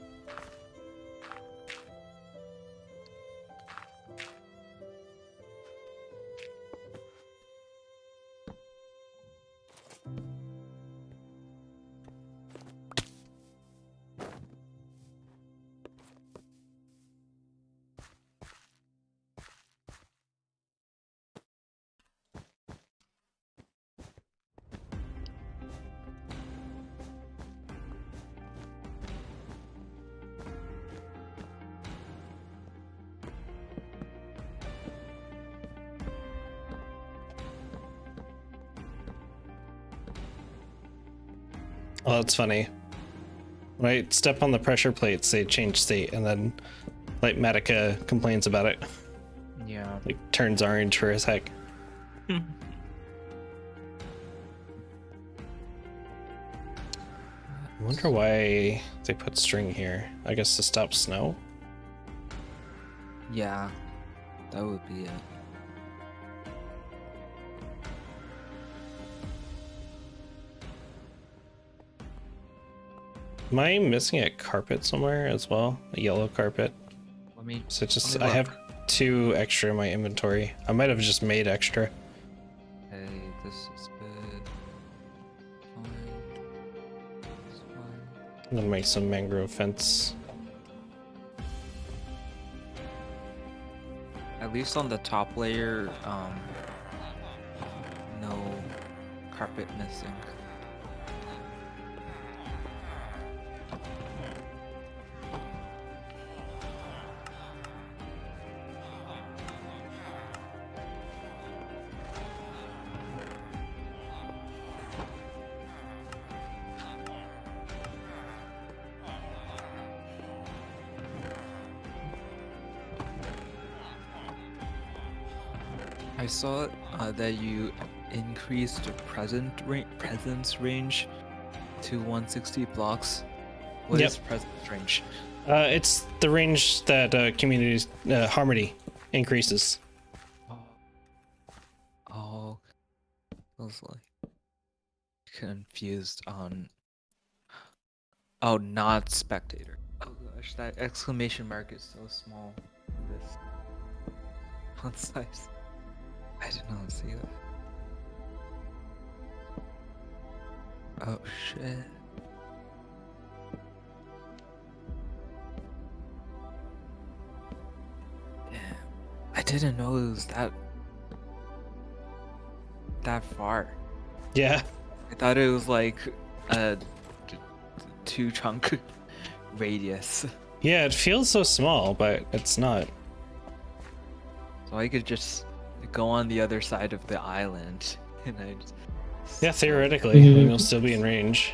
Oh, that's funny. When I step on the pressure plates, they change state, and then like Matica complains about it. Yeah. Like turns orange for his heck. I wonder why they put string here. I guess to stop snow? Yeah, that would be it. Am I missing a carpet somewhere as well? A yellow carpet? Let me. So just, Let me I have look. 2 extra in my inventory. I might have just made extra. Hey, this is good. Fine. It's fine. I'm gonna make some mangrove fence. At least on the top layer, no carpet missing. I saw that you increased the presence range to 160 blocks. What Yep. is presence range? It's the range that communities harmony increases. Oh, I was like confused on. Oh, not spectator. Oh gosh, that exclamation mark is so small in this font size. I did not see that. Oh shit. Damn. I didn't know it was that far. Yeah. I thought it was like a 2 chunk radius. Yeah, it feels so small, but it's not. So I could just go on the other side of the island and I just Yeah, theoretically, then you'll still be in range.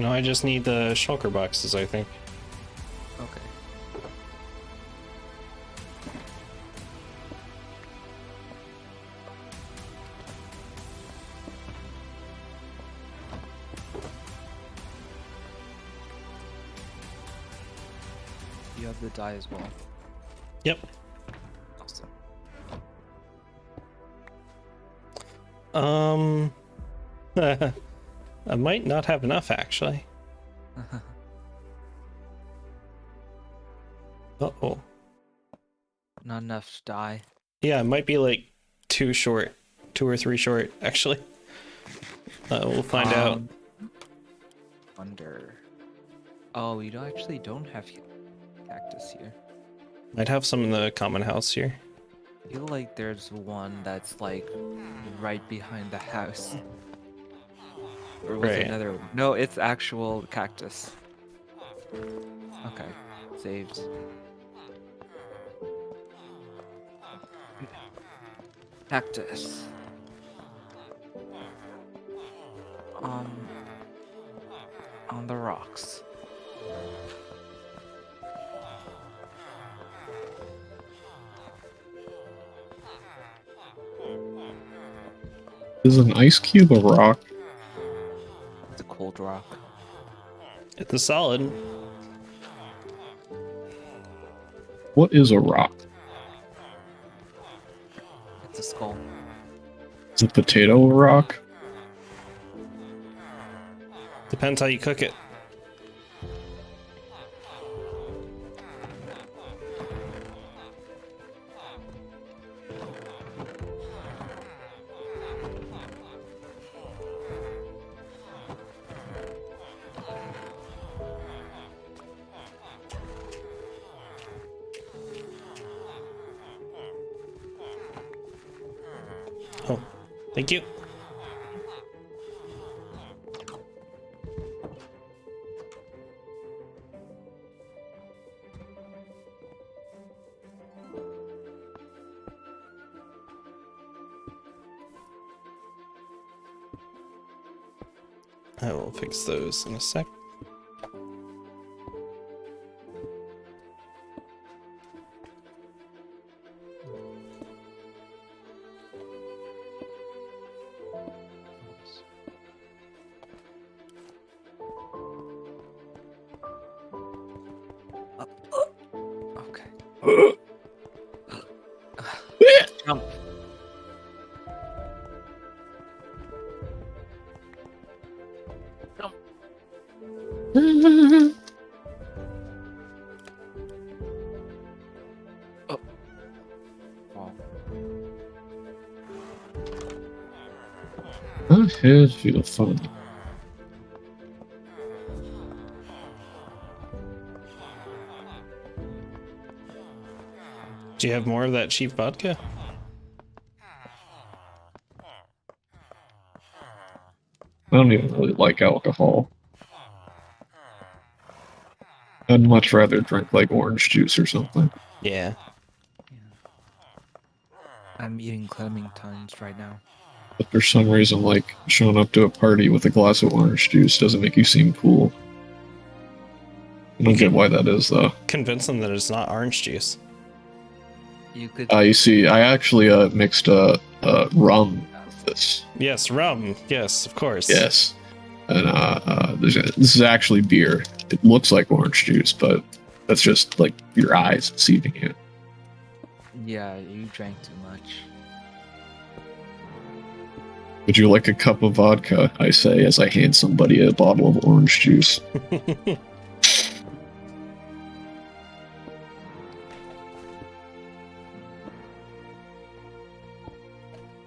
No, I just need the shulker boxes, I think. Okay. You have the die as well. Yep. Awesome. I might not have enough actually. Uh-oh. Not enough to die. Yeah, it might be like 2 short. 2 or 3 short, actually. We'll find out. Wonder. Oh, you actually don't have cactus here. Might have some in the common house here. I feel like there's one that's like right behind the house. Or was it Right. another one? No, it's actual cactus. Okay, saved. Cactus. On the rocks. Is an ice cube a rock? It's a cold rock. It's a solid. What is a rock? It's a skull. Is a potato a rock? Depends how you cook it. Oh, thank you. I will fix those in a sec. Okay. Jump. Jump. Oh. Wow. I had feel fun. Do you have more of that cheap vodka? I don't even really like alcohol. I'd much rather drink like orange juice or something. Yeah. I'm eating clementines right now. But for some reason, like showing up to a party with a glass of orange juice doesn't make you seem cool. I don't get why that is though. Convince them that it's not orange juice. You could. You see, I actually mixed rum with this. Yes, rum. Yes, of course. Yes, and this is actually beer. It looks like orange juice, but that's just like your eyes deceiving you. Yeah, you drank too much. Would you like a cup of vodka? I say as I hand somebody a bottle of orange juice.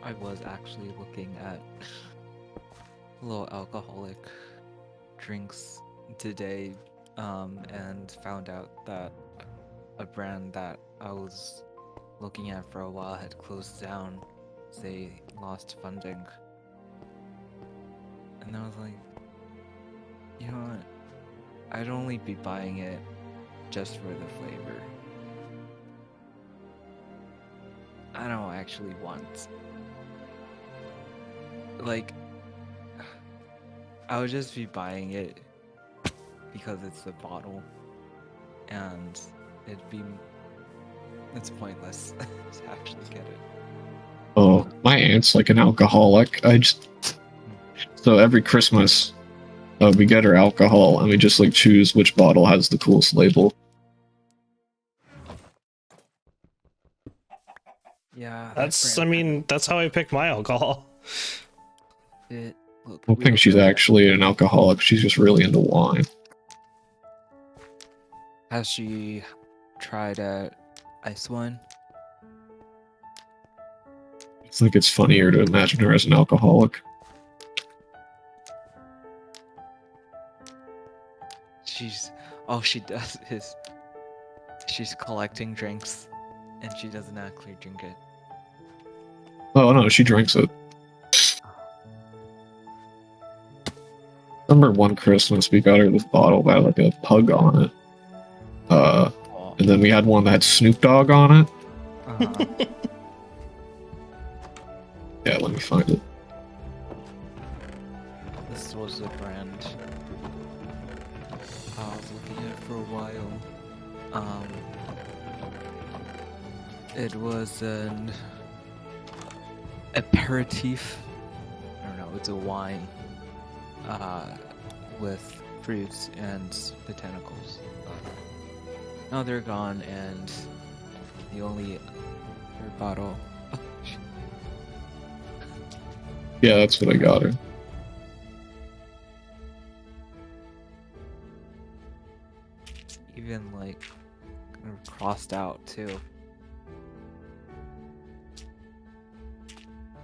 I was actually looking at low alcoholic drinks today, and found out that a brand that I was looking at for a while had closed down. They lost funding. And I was like, you know what? I'd only be buying it just for the flavor. I don't actually want. Like, I would just be buying it because it's a bottle, and it's pointless to actually get it. Oh, my aunt's like an alcoholic. So every Christmas, we get her alcohol, and we just like choose which bottle has the coolest label. Yeah, That's, I mean, that's how I pick my alcohol. Look, I don't think she's actually an alcoholic. She's just really into wine. Has she tried ice wine? I think it's funnier to imagine her as an alcoholic. All she does is she's collecting drinks, and she doesn't actually drink it. Oh no, she drinks it. Remember one Christmas we got her this bottle that had like a pug on it. And then we had one that had Snoop Dogg on it. Yeah, let me find it. This was a brand I was looking at for a while. It was an aperitif. I don't know. It's a wine with fruits and botanicals. Now they're gone, and the only third bottle. Yeah, that's what I got her. Even like kind of crossed out too.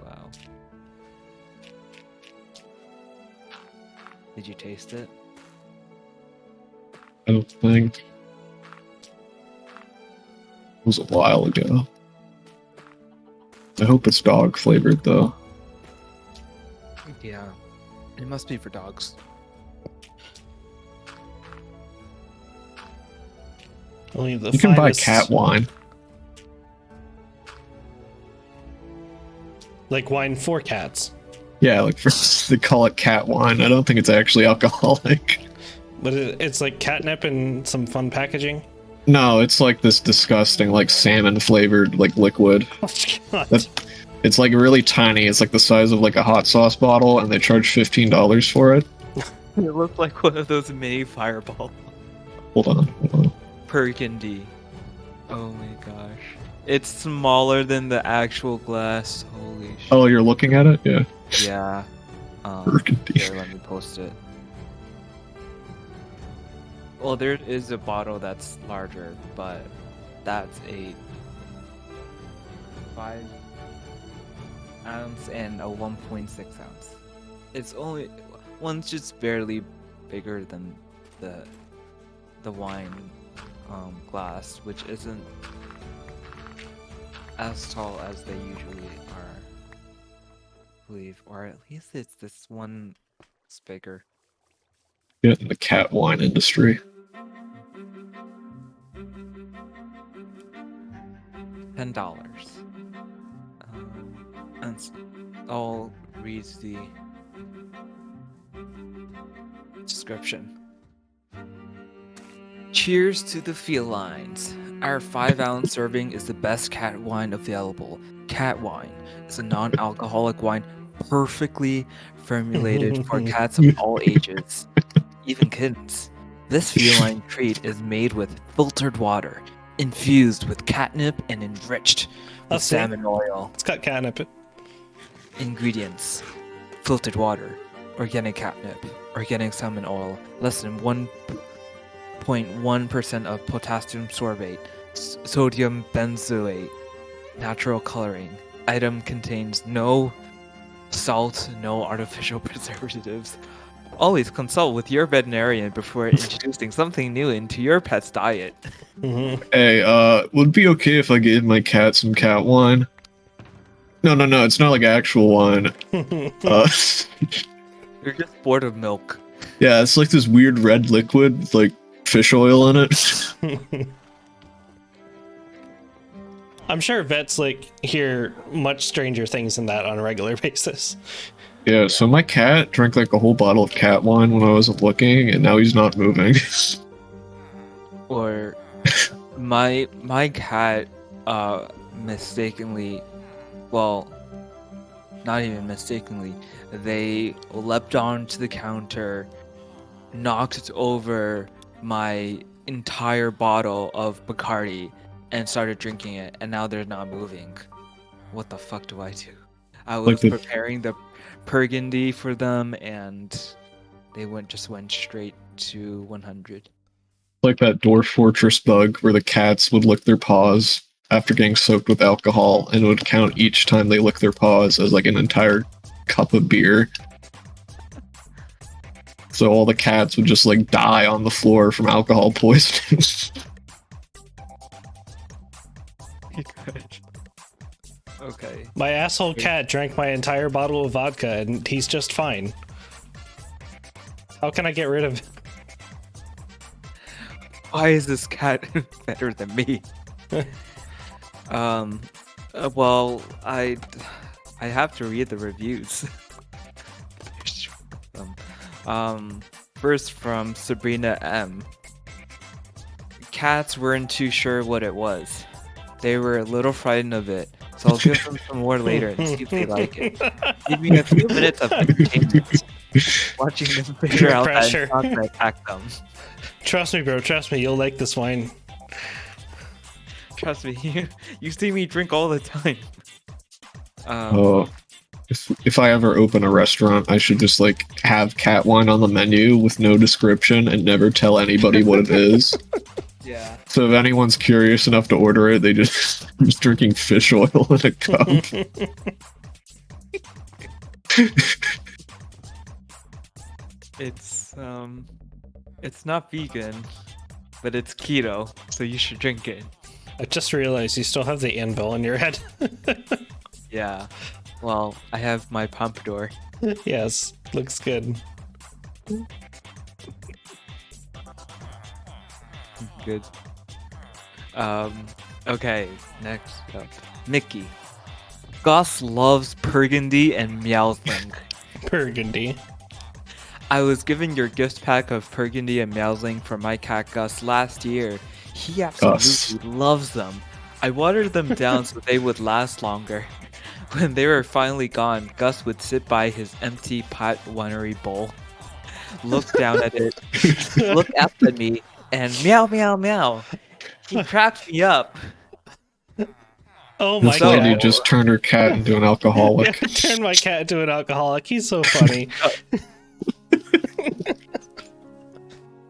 Wow. Did you taste it? I don't think. It was a while ago. I hope it's dog flavored though. Yeah. It must be for dogs. Only the You can buy finest, cat wine. like wine for cats. Yeah, like they call it cat wine. I don't think it's actually alcoholic. But it's like catnip and some fun packaging. No, it's like this disgusting, like salmon flavored, like liquid. Oh, God. It's like really tiny. It's like the size of like a hot sauce bottle, and they charge $15 for it. It looked like one of those mini fireball. Hold on. Burgundy. Oh my gosh. It's smaller than the actual glass. Holy shit. Oh, you're looking at it? Yeah. Yeah. Burgundy. Here, let me post it. Well, there is a bottle that's larger, but that's a 5-ounce and a 1.6 ounce. It's only one's just barely bigger than the wine glass, which isn't as tall as they usually are, I believe, or at least it's this one is bigger. Get in the cat wine industry. $10. And all reads the description. Cheers to the felines. Our 5-ounce serving is the best cat wine available. Cat wine is a non-alcoholic wine perfectly formulated for cats of all ages, even kittens. This feline treat is made with filtered water, infused with catnip and enriched with Let's see. salmon oil. It's got catnip. Ingredients: filtered water, organic catnip, organic salmon oil, less than 1.1% of potassium sorbate, sodium benzoate, natural coloring. Item contains no salt, no artificial preservatives. Always consult with your veterinarian before introducing something new into your pet's diet. Mm-hmm. Hey, would it be okay if I gave my cat some cat wine? No, it's not like actual wine. You're just bored of milk. Yeah, it's like this weird red liquid with like fish oil in it. I'm sure vets like hear much stranger things than that on a regular basis. Yeah, so my cat drank like a whole bottle of cat wine when I wasn't looking, and now he's not moving. Or my cat mistakenly, well, not even mistakenly, they leapt onto the counter, knocked over my entire bottle of Bacardi, and started drinking it, and now they're not moving. What the fuck do I do? I Like was the preparing the burgundy for them, and they just went straight to 100. like that Dwarf Fortress bug where the cats would lick their paws after getting soaked with alcohol, and it would count each time they lick their paws as like an entire cup of beer. So all the cats would just like die on the floor from alcohol poisoning. Okay. My asshole cat drank my entire bottle of vodka, and he's just fine. How can I get rid of it? Why is this cat better than me? Well, I have to read the reviews. First from Sabrina M. Cats weren't too sure what it was. They were a little frightened of it, so I'll give them some more later and see if they like it. Give me a few minutes of entertainment. Watching them figure out that Pressure. it's not gonna attack them. Trust me, bro. Trust me. You'll like this wine. Trust me, you see me drink all the time. Oh, if I ever open a restaurant, I should just like have cat wine on the menu with no description and never tell anybody what it is. Yeah. So if anyone's curious enough to order it, they just drinking fish oil in a cup. It's not vegan, but it's keto, so you should drink it. I just realized you still have the anvil in your head. Yeah. Well, I have my pompadour. Yes, looks good. Good. Okay, next up. Mickey. Gus loves Burgundy and Meowsling. Burgundy. I was given your gift pack of Burgundy and Meowsling for my cat Gus last year. He absolutely loves them. I watered them down so they would last longer. When they were finally gone, Gus would sit by his empty pot winery bowl, look down at it, look up at me, and meow meow meow. He cracked me up. Oh my This lady god. just turned her cat into an alcoholic. Yeah, turn my cat into an alcoholic. He's so funny.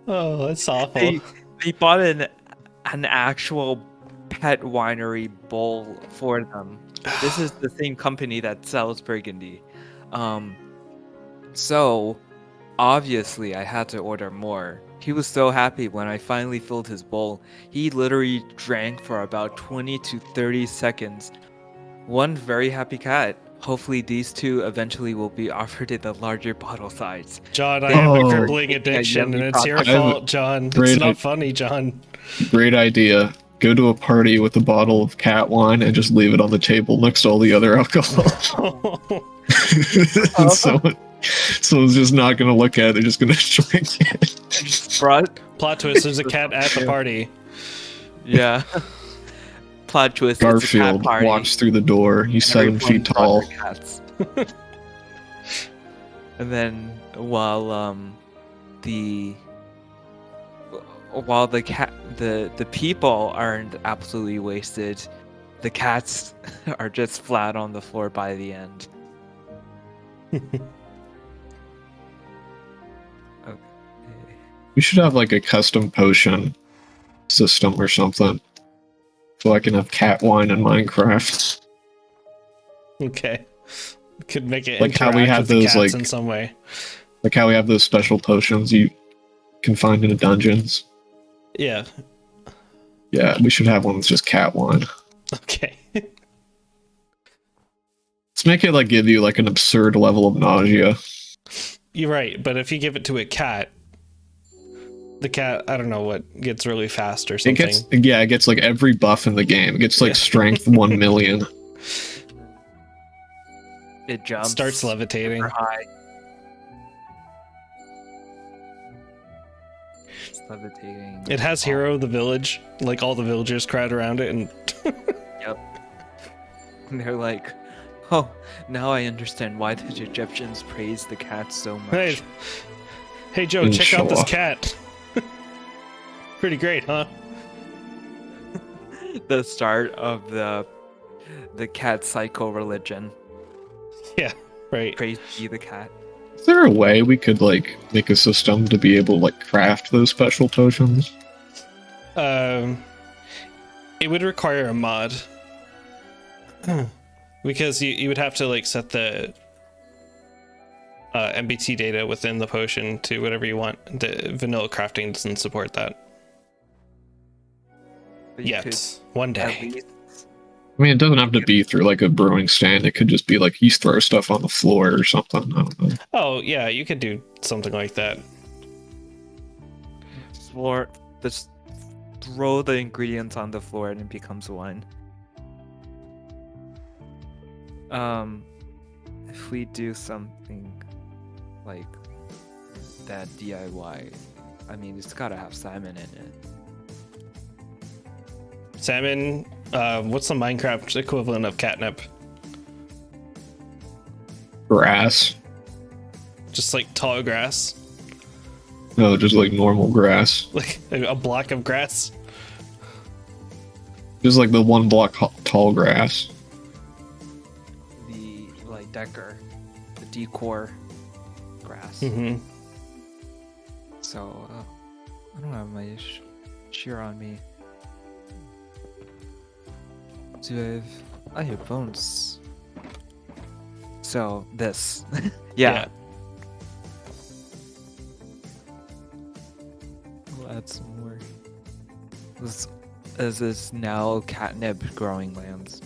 Oh, it's awful. They bought an actual pet winery bowl for them. This is the same company that sells Burgundy. So obviously I had to order more. He was so happy when I finally filled his bowl. He literally drank for about 20 to 30 seconds. One very happy cat. Hopefully these two eventually will be offered in the larger bottle size. John, I have a Oh. crippling addiction, and it's your I have a fault, John. It's great not funny, John. Great idea. Go to a party with a bottle of cat wine and just leave it on the table next to all the other alcohol. And someone's just not going to look at it. They're just going to drink it. Brought, Plot twist, there's a cat at the party. yeah. Plot twist. It's a cat Garfield party. walks through the door. He's 7 Everyone feet brought tall. their cats. And then while the people aren't absolutely wasted, the cats are just flat on the floor by the end. Okay. We should have like a custom potion system or something. So I can have cat wine in Minecraft. Okay. Could make it Like how we interact have with the those, cats like- in some way. Like how we have those special potions you can find in the dungeons. Yeah. Yeah, we should have one that's just cat wine. Okay. Let's make it like give you like an absurd level of nausea. You're right, but if you give it to a cat, the cat, I don't know what, gets really fast or It something. gets like every buff in the game. It gets like Yeah. strength 1 million. It jumps. Starts levitating. super high. It's levitating. It has Hero of the Village, like all the villagers crowd around it, and Yep. And they're like, oh, now I understand why the Egyptians praise the cat so much. hey, hey Joe, And check show out this off. cat. Pretty great, huh? The start of the cat psycho religion. Yeah, right. Praise be the cat. Is there a way we could like make a system to be able to like craft those special potions? It would require a mod. Because you would have to like set the MBT data within the potion to whatever you want. The vanilla crafting doesn't support that But you could yet. One at day. least I mean, it doesn't have to be through like a brewing stand. It could just be like you throw stuff on the floor or something. I don't know. Oh yeah, you could do something like that. just throw the ingredients on the floor and it becomes wine. If we do something like that DIY, I mean, it's gotta have salmon in it. Salmon. What's the Minecraft equivalent of catnip? Grass. Just like tall grass, No, just like normal grass. like a block of grass. Just like the one block tall grass. The like decor, the decor grass. Mm-hmm. So I don't have my shear on me. Do I have bones? So this, yeah. We'll add some more. This is now catnip growing lands.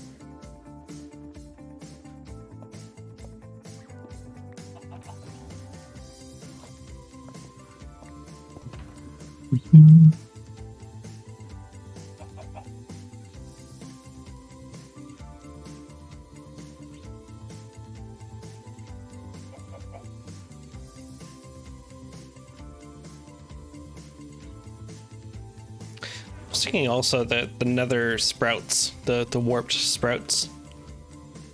I was thinking also that the nether sprouts, the warped sprouts,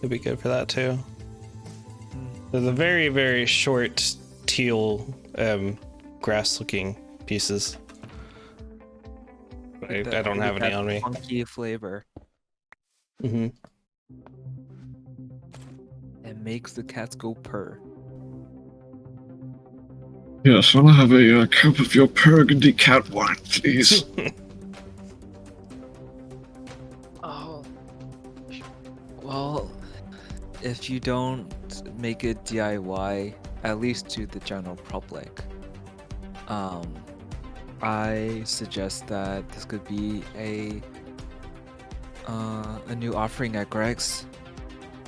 would be good for that too. They're the very, very short teal grass looking pieces. I don't have any on me. Funky flavor. Mm-hmm. It makes the cats go purr. Yes, I'll have a cup of your burgundy cat wine, please. Oh. Well, if you don't make it DIY, at least to the general public, I suggest that this could be a new offering at Greg's.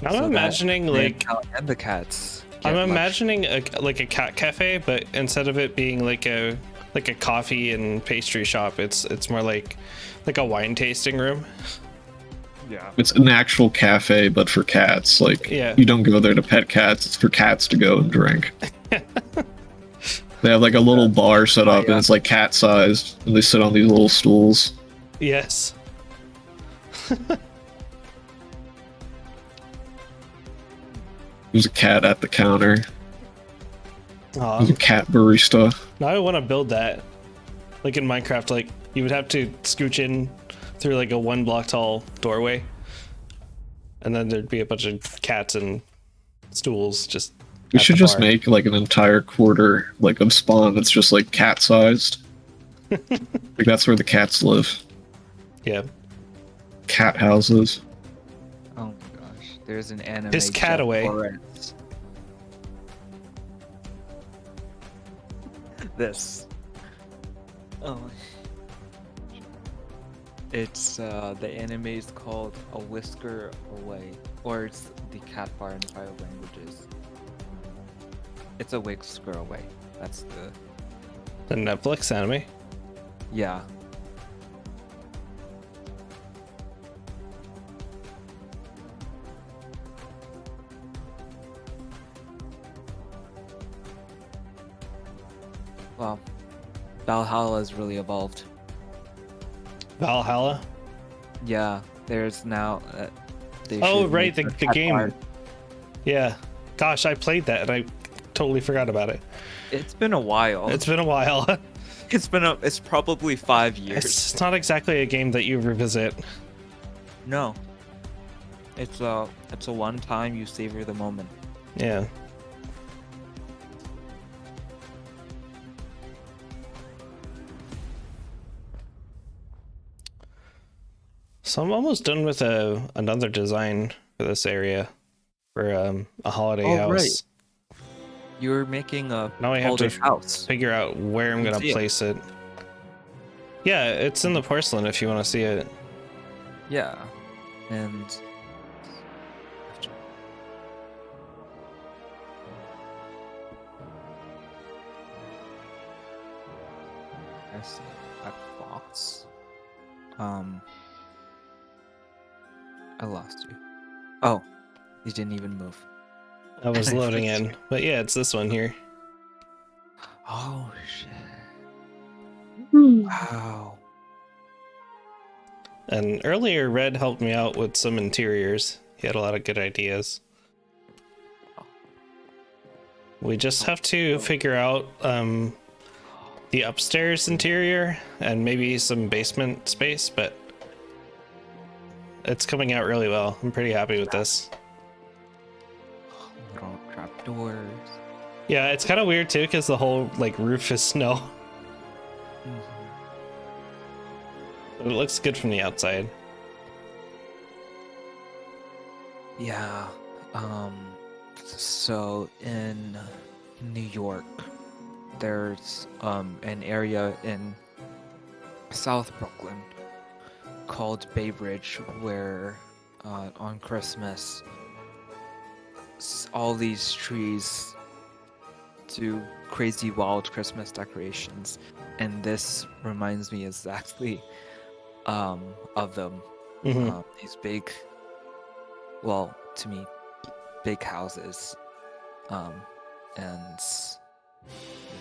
I'm so that imagining the like cat and the cats. I'm get lunch. imagining like a cat cafe, but instead of it being like a coffee and pastry shop, it's more like a wine tasting room. Yeah. It's an actual cafe, but for cats. Like, Yeah. you don't go there to pet cats. It's for cats to go and drink. They have like a little bar set up, and it's like cat sized, and they sit on these little stools. Yes. There's a cat at the counter. Aw. There's a cat barista. Now I want to build that. Like in Minecraft, like you would have to scooch in through like a 1 block tall doorway. And then there'd be a bunch of cats and stools just We at should the just bar. make like an entire quarter like of spawn that's just like cat sized. Like that's where the cats live. Yeah. Cat houses. Oh my gosh, there's an anime. Piss cat Jeff away. Lawrence. This. Oh. It's the anime is called A Whisker Away, or it's the cat bar in 5 languages. It's a whisker away. That's The Netflix anime. yeah. well, Valhalla has really evolved. Valhalla? Yeah, there's now. They Oh, should right, make the a game. card. Yeah. Gosh, I played that and I totally forgot about it. It's been a while. It's been a while. It's probably 5 years. It's not exactly a game that you revisit. No. It's a one time you savor the moment. Yeah. So I'm almost done with another design for this area for a holiday house. Right. You're making a Now I have to holiday house. figure out where I'm gonna Museum. place it. Yeah, it's in the porcelain if you want to see it. Yeah. And I see Black Fox. I lost you. Oh, you didn't even move. I was I loading fixed in, but yeah, it's this one here. Oh shit! Hmm. Wow. And earlier, Red helped me out with some interiors. He had a lot of good ideas. We just have to figure out the upstairs interior and maybe some basement space, but it's coming out really well. I'm pretty happy with this. Little trapdoors. Yeah, it's kind of weird too because the whole like roof is snow. But it looks good from the outside. Yeah. So in New York, there's an area in South Brooklyn called Bay Ridge where on Christmas all these trees do crazy wild Christmas decorations, and this reminds me exactly of them. Mhm. These big, well, to me, big houses, and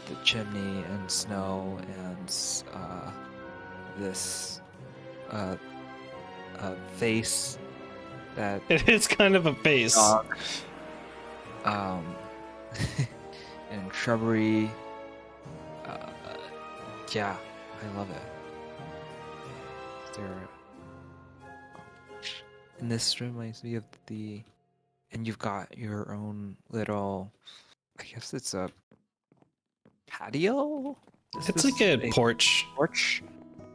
the chimney and snow and this vase that It is kind of a face. dog, and shrubbery. Yeah, I love it. There, and this reminds me of and you've got your own little, I guess it's a patio? Is It's this like a porch. porch?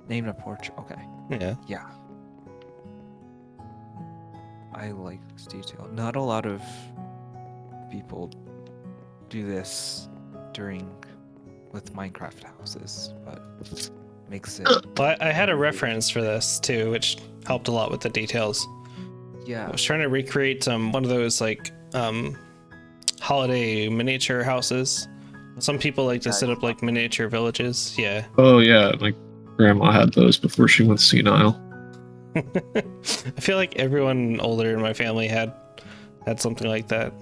Named a porch, okay. Yeah. Yeah. I like this detail. Not a lot of people do this with Minecraft houses, but makes it, Well, I had a reference for this too, which helped a lot with the details. I yeah. was trying to recreate one of those like holiday miniature houses. Some people like to set up like miniature villages. Yeah. Oh yeah, my grandma had those before she went senile. I feel like everyone older in my family had something like that.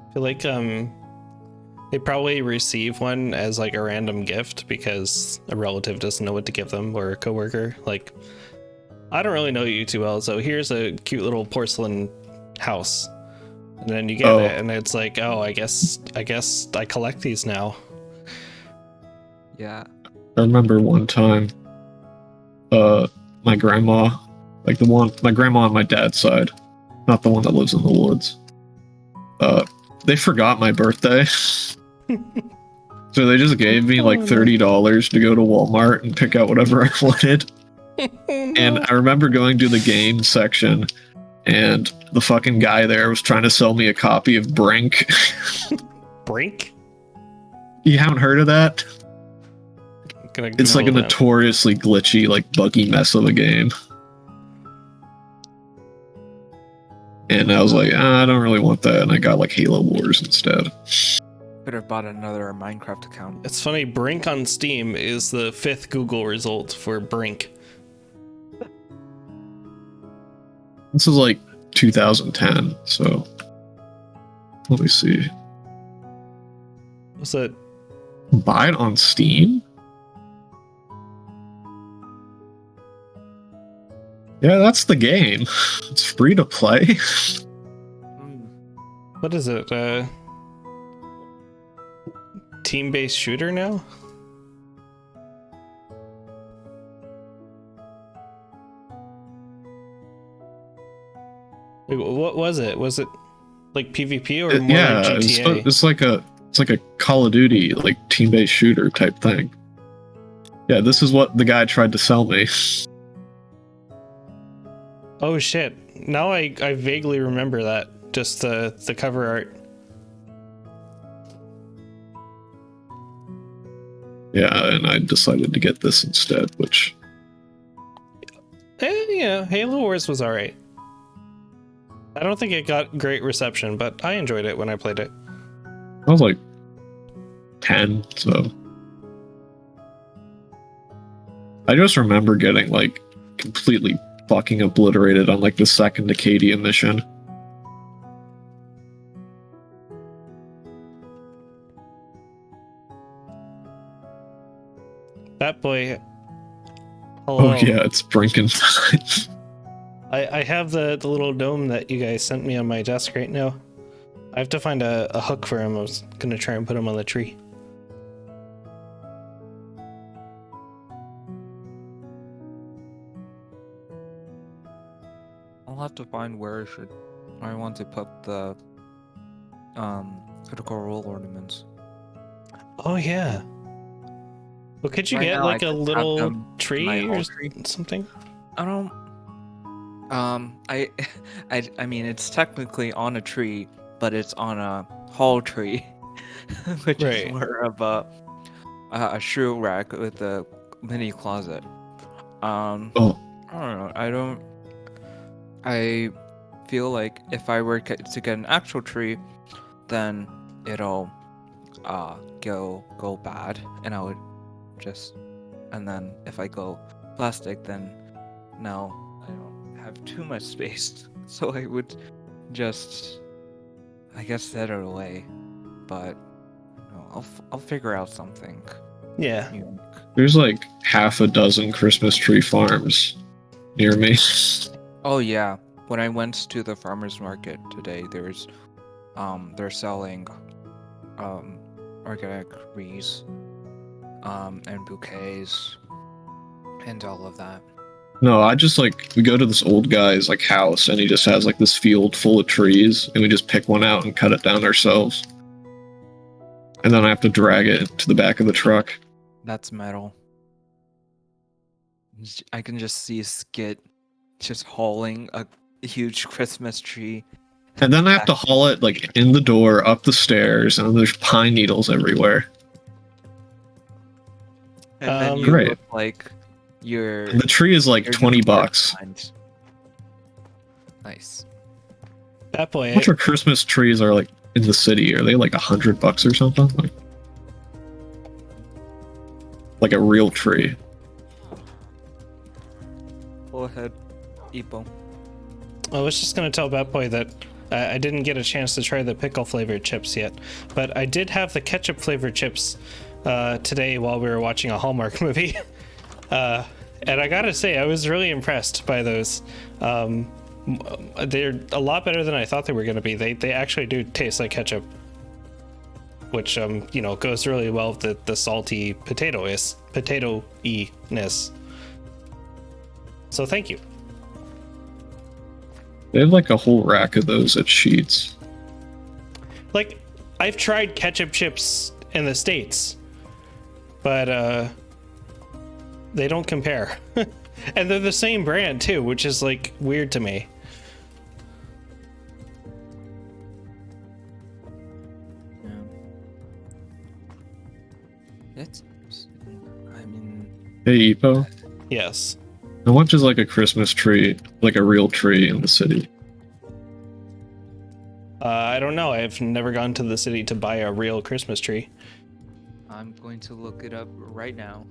I feel like they probably receive one as like a random gift because a relative doesn't know what to give them, or a coworker. Like, I don't really know you too well, so here's a cute little porcelain house, and then you get it, and it's like, oh, I guess I collect these now. Yeah. I remember one time, my grandma, my grandma on my dad's side, not the one that lives in the woods. They forgot my birthday. So they just gave me like $30 to go to Walmart and pick out whatever I wanted. And I remember going to the game section, and the fucking guy there was trying to sell me a copy of Brink. Brink? You haven't heard of that? It's like a Google that. notoriously glitchy, like buggy mess of a game. And I was like, I don't really want that, and I got like Halo Wars instead. Could have bought another Minecraft account. It's funny, Brink on Steam is the 5th Google result for Brink. This is like 2010, so let me see. Was it? Buy it on Steam? Yeah, that's the game. It's free to play. What is it? Team-based shooter now? Like, what was it? Was it like PvP or more Yeah, like GTA? it's like a Call of Duty like team-based shooter type thing. Yeah, this is what the guy tried to sell me. Oh shit! Now I vaguely remember that. Just the cover art. Yeah, and I decided to get this instead, which Yeah, Halo Wars was alright. I don't think it got great reception, but I enjoyed it when I played it. I was like 10, so I just remember getting like completely fucking obliterated on like the second Acadia mission. That boy. Hello. Oh yeah, it's Brinken time. I have the little dome that you guys sent me on my desk right now. I have to find a hook for him. I was gonna try and put him on the tree. I'll have to find where I want to put the Critical Role ornaments. Oh yeah. Well, could you Right get now, I like a just have little them in my tree or whole tree. something? I don't. I mean, it's technically on a tree, but it's on a hall tree, which Right. is more of a shoe rack with a mini closet. Oh, I don't know. I feel like if I were to get an actual tree, then it'll go bad, and I would just, and then if I go plastic, then now I don't have too much space, so I would just, I guess, set it away. But no, I'll figure out something Yeah. unique. there's like half a dozen Christmas tree farms near me. Oh yeah, when I went to the farmers market today, they're selling organic wreaths and bouquets and all of that. No, I just like we go to this old guy's like house and he just has like this field full of trees and we just pick one out and cut it down ourselves. And then I have to drag it to the back of the truck. That's metal. I can just see Skit just hauling a huge Christmas tree. And then I have to haul it like in the door, up the stairs, and there's pine needles everywhere. And then you Great. look like you're The tree is like you're 20 just bucks. behind. Nice. That boy. How much are Christmas trees are like in the city? Are they like $100 or something? Like a real tree. Go ahead, Ipo. I was just gonna tell Batboy that I didn't get a chance to try the pickle flavored chips yet, but I did have the ketchup flavored chips today while we were watching a Hallmark movie. And I gotta say, I was really impressed by those. They're a lot better than I thought they were gonna be. They actually do taste like ketchup, which goes really well with the salty potato-iness. So thank you. They have like a whole rack of those at Sheets. Like, I've tried ketchup chips in the States, but they don't compare. And they're the same brand too, which is like weird to me. Yeah. It's. I mean, Hey, Epo. Yes. How much is like a Christmas tree, like a real tree in the city? I don't know. I've never gone to the city to buy a real Christmas tree. I'm going to look it up right now.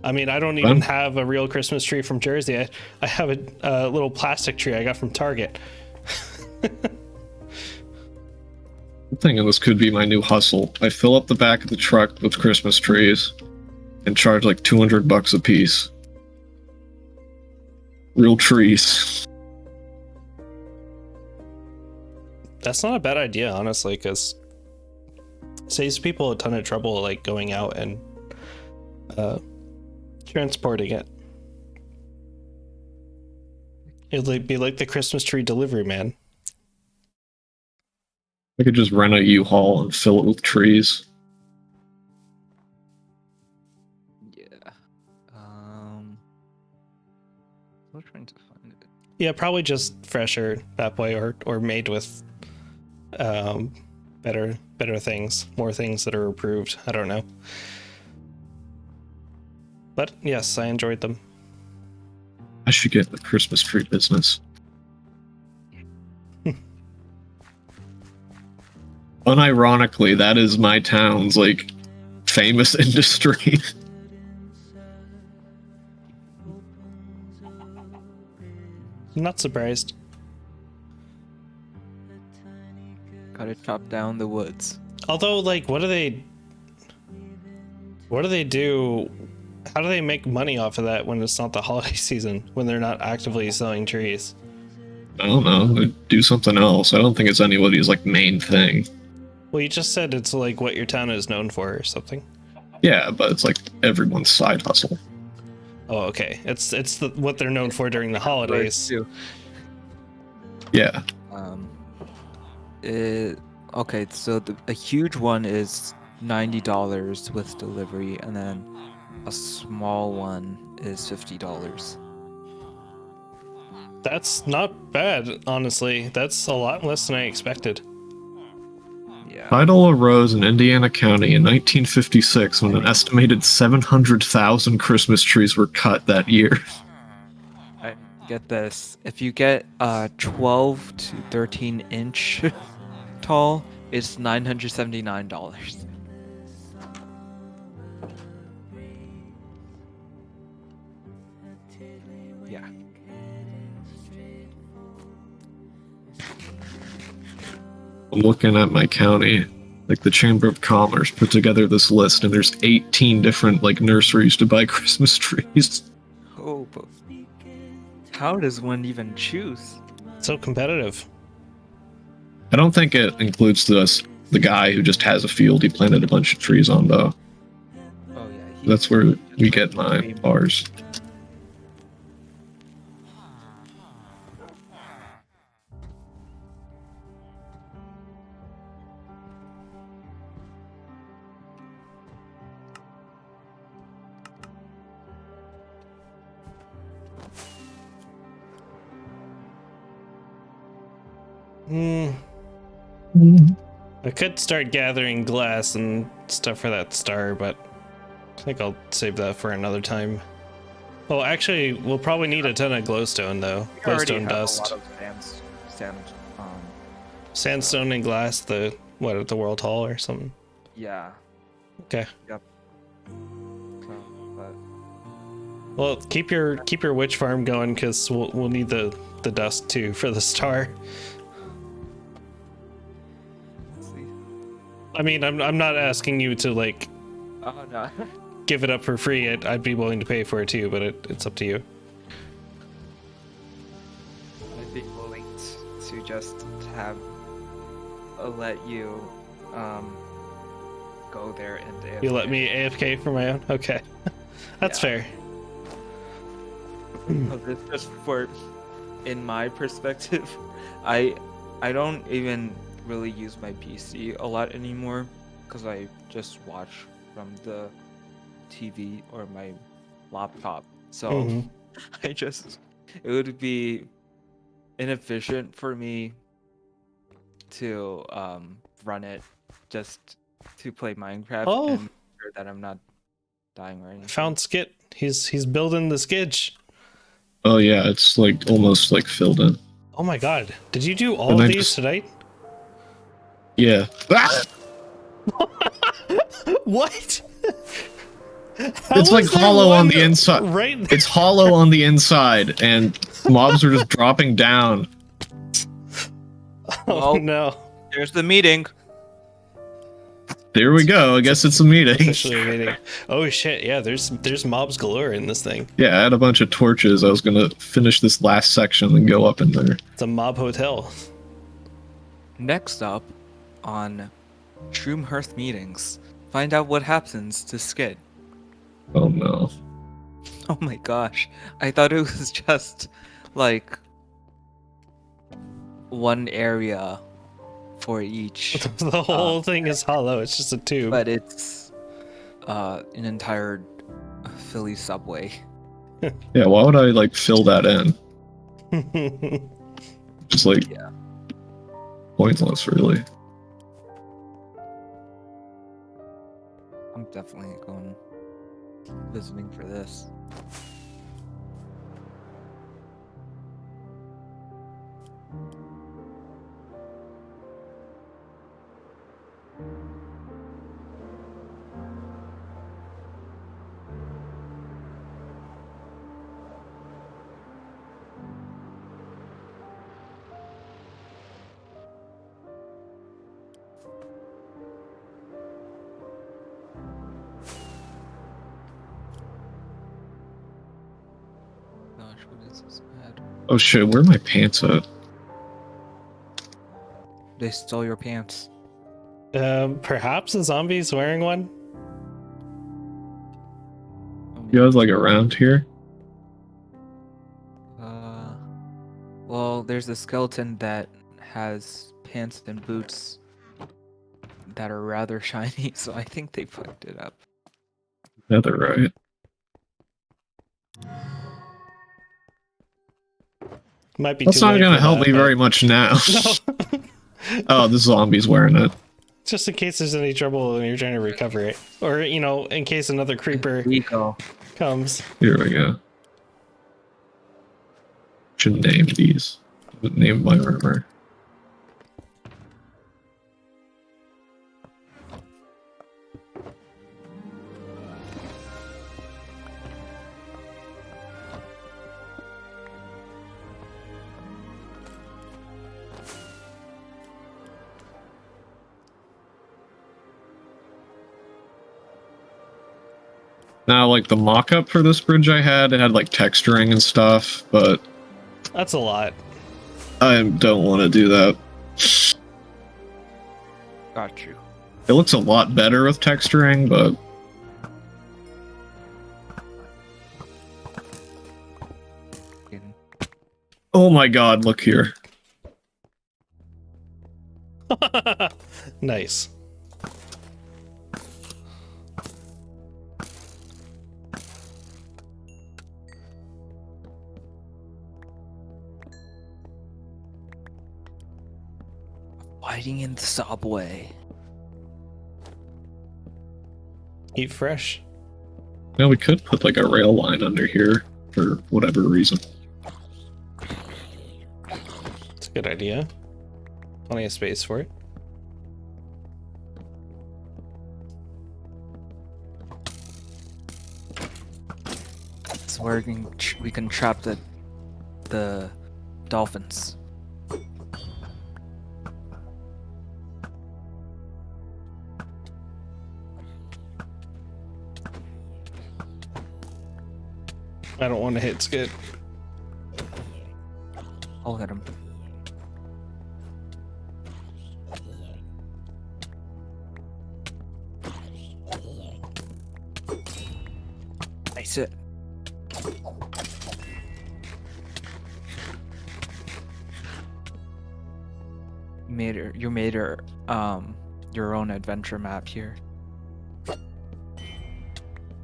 I mean, I don't even have a real Christmas tree from Jersey. I have a little plastic tree I got from Target. I'm thinking this could be my new hustle. I fill up the back of the truck with Christmas trees and charge like $200 a piece. Real trees. That's not a bad idea, honestly, because it saves people a ton of trouble, like going out and transporting it. It'd be like the Christmas tree delivery man. I could just rent a U-Haul and fill it with trees. Yeah. I'm trying to find it. Yeah, probably just fresher that way, or made with better things, more things that are approved. I don't know. But yes, I enjoyed them. I should get in the Christmas tree business. Unironically, that is my town's like famous industry. I'm not surprised. Gotta chop down the woods. Although, like, what do they do? How do they make money off of that when it's not the holiday season, when they're not actively selling trees? I don't know. Do something else. I don't think it's anybody's like main thing. Well, you just said it's like what your town is known for or something. Yeah, but it's like everyone's side hustle. Oh, okay. It's what they're known for during the holidays. Too. Yeah. Okay, so a huge one is $90 with delivery, and then a small one is $50. That's not bad, honestly. That's a lot less than I expected. Yeah. Title arose in Indiana County in 1956 when an estimated 700,000 Christmas trees were cut that year. I get this. If you get 12 to 13 inch tall, it's $979. Yeah. I'm looking at my county. Like the Chamber of Commerce put together this list, and there's 18 different like nurseries to buy Christmas trees. Oh, but how does one even choose? So competitive. I don't think it includes the guy who just has a field he planted a bunch of trees on though. Oh yeah. That's where we get ours. I could start gathering glass and stuff for that star, but I think I'll save that for another time. Oh, actually, we'll probably need a ton of glowstone, though. We already Glowstone have dust. a lot of Sandstone and glass, the World Hall or something? yeah. Okay. Yep. So, but Well, keep your witch farm going, because we'll need the dust, too, for the star. let's see. I mean, I'm not asking you to, like, Oh no. give it up for free. I'd be willing to pay for it, too, but it's up to you. I'd be willing to just have let you go there and AFK. You let me AFK for my own? Okay. That's fair. Just for, in my perspective, I don't even really use my PC a lot anymore because I just watch from the TV or my laptop. So it would be inefficient for me to run it just to play Minecraft and make sure that I'm not dying or anything. Found Skit. He's building the skitch. Oh yeah, it's like almost like filled in. Oh my god. Did you do all And of I these just- tonight? Yeah. Ah! What? It's like hollow on the inside. Right there. It's hollow on the inside, and mobs are just dropping down. Oh Well, no. there's the meeting. There we go. I guess it's a meeting. Officially a meeting. Oh shit, yeah, there's mobs galore in this thing. Yeah, I had a bunch of torches. I was gonna finish this last section and go up in there. It's a mob hotel. Next up on Shroomhearth meetings, find out what happens to Skid. Oh no. Oh my gosh. I thought it was just like one area for each, The whole thing is hollow, it's just a tube. but it's an entire Philly subway. Yeah, why would I like fill that in? Just like Yeah. pointless, really. I'm definitely going visiting for this. Gosh, what is this bad? Oh shit, where are my pants at? They stole your pants. Perhaps a zombie's wearing one? You guys like around here? Well, there's a skeleton that has pants and boots that are rather shiny, so I think they fucked it up. Yeah, they're right. Might be That's too not late gonna for help that, me but- very much now. No. Oh, the zombie's wearing it. Just in case there's any trouble when you're trying to recover it. Or, you know, in case another creeper Rico. comes. Here we go. Should name these. Name my armor. Now, like the mock-up for this bridge I had, it had like texturing and stuff, but That's a lot. I don't want to do that. Got you. It looks a lot better with texturing, but Kidding. oh my god, look here. Nice. Fighting in the subway. Eat fresh. Yeah, we could put like a rail line under here for whatever reason. It's a good idea. Plenty of space for it. So we can trap the dolphins. I don't want to hit Skid. I'll hit him. Nice it. You made your own adventure map here.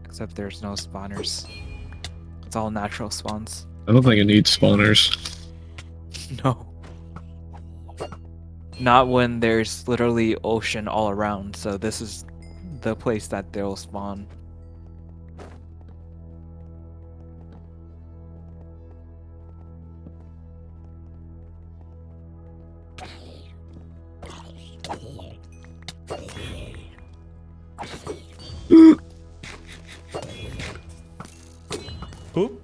Except there's no spawners. It's all natural spawns. I don't think it needs spawners. No. Not when there's literally ocean all around, so this is the place that they'll spawn. Oop.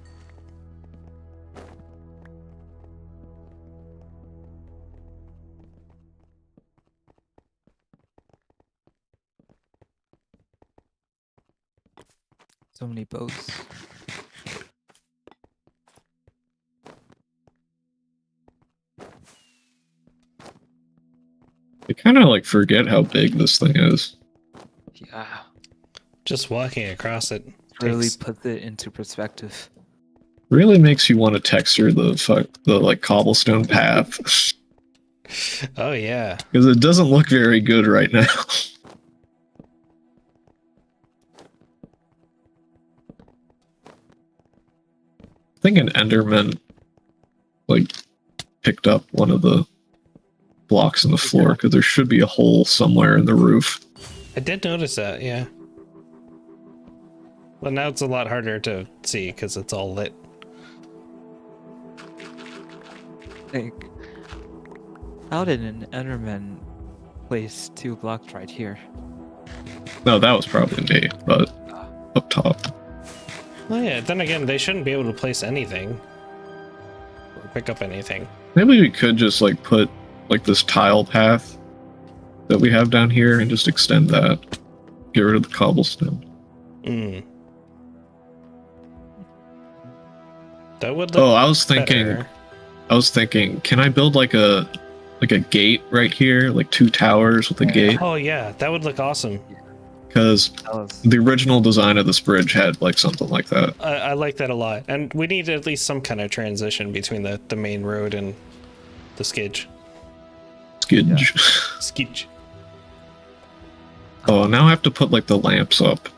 So many boats. I kind of like forget how big this thing is. Yeah. Just walking across it Really takes... puts it into perspective. Really makes you want to texture the like cobblestone path Oh yeah. because it doesn't look very good right now. I think an Enderman like picked up one of the blocks in the floor because there should be a hole somewhere in the roof. I did notice that, yeah. Well, now it's a lot harder to see because it's all lit. Like, how did an Enderman place 2 blocks right here? No, that was probably me, but up top. Oh yeah, then again, they shouldn't be able to place anything. Or pick up anything. Maybe we could just like put like this tile path that we have down here and just extend that. Get rid of the cobblestone. Mm. That would look Oh, I was thinking, better. can I build like a gate right here, like 2 towers with a gate? Oh yeah, that would look awesome. Because the original design of this bridge had like something like that. I like that a lot. And we need at least some kind of transition between the main road and the skidge. Skidge. Skidge. Oh, now I have to put like the lamps up.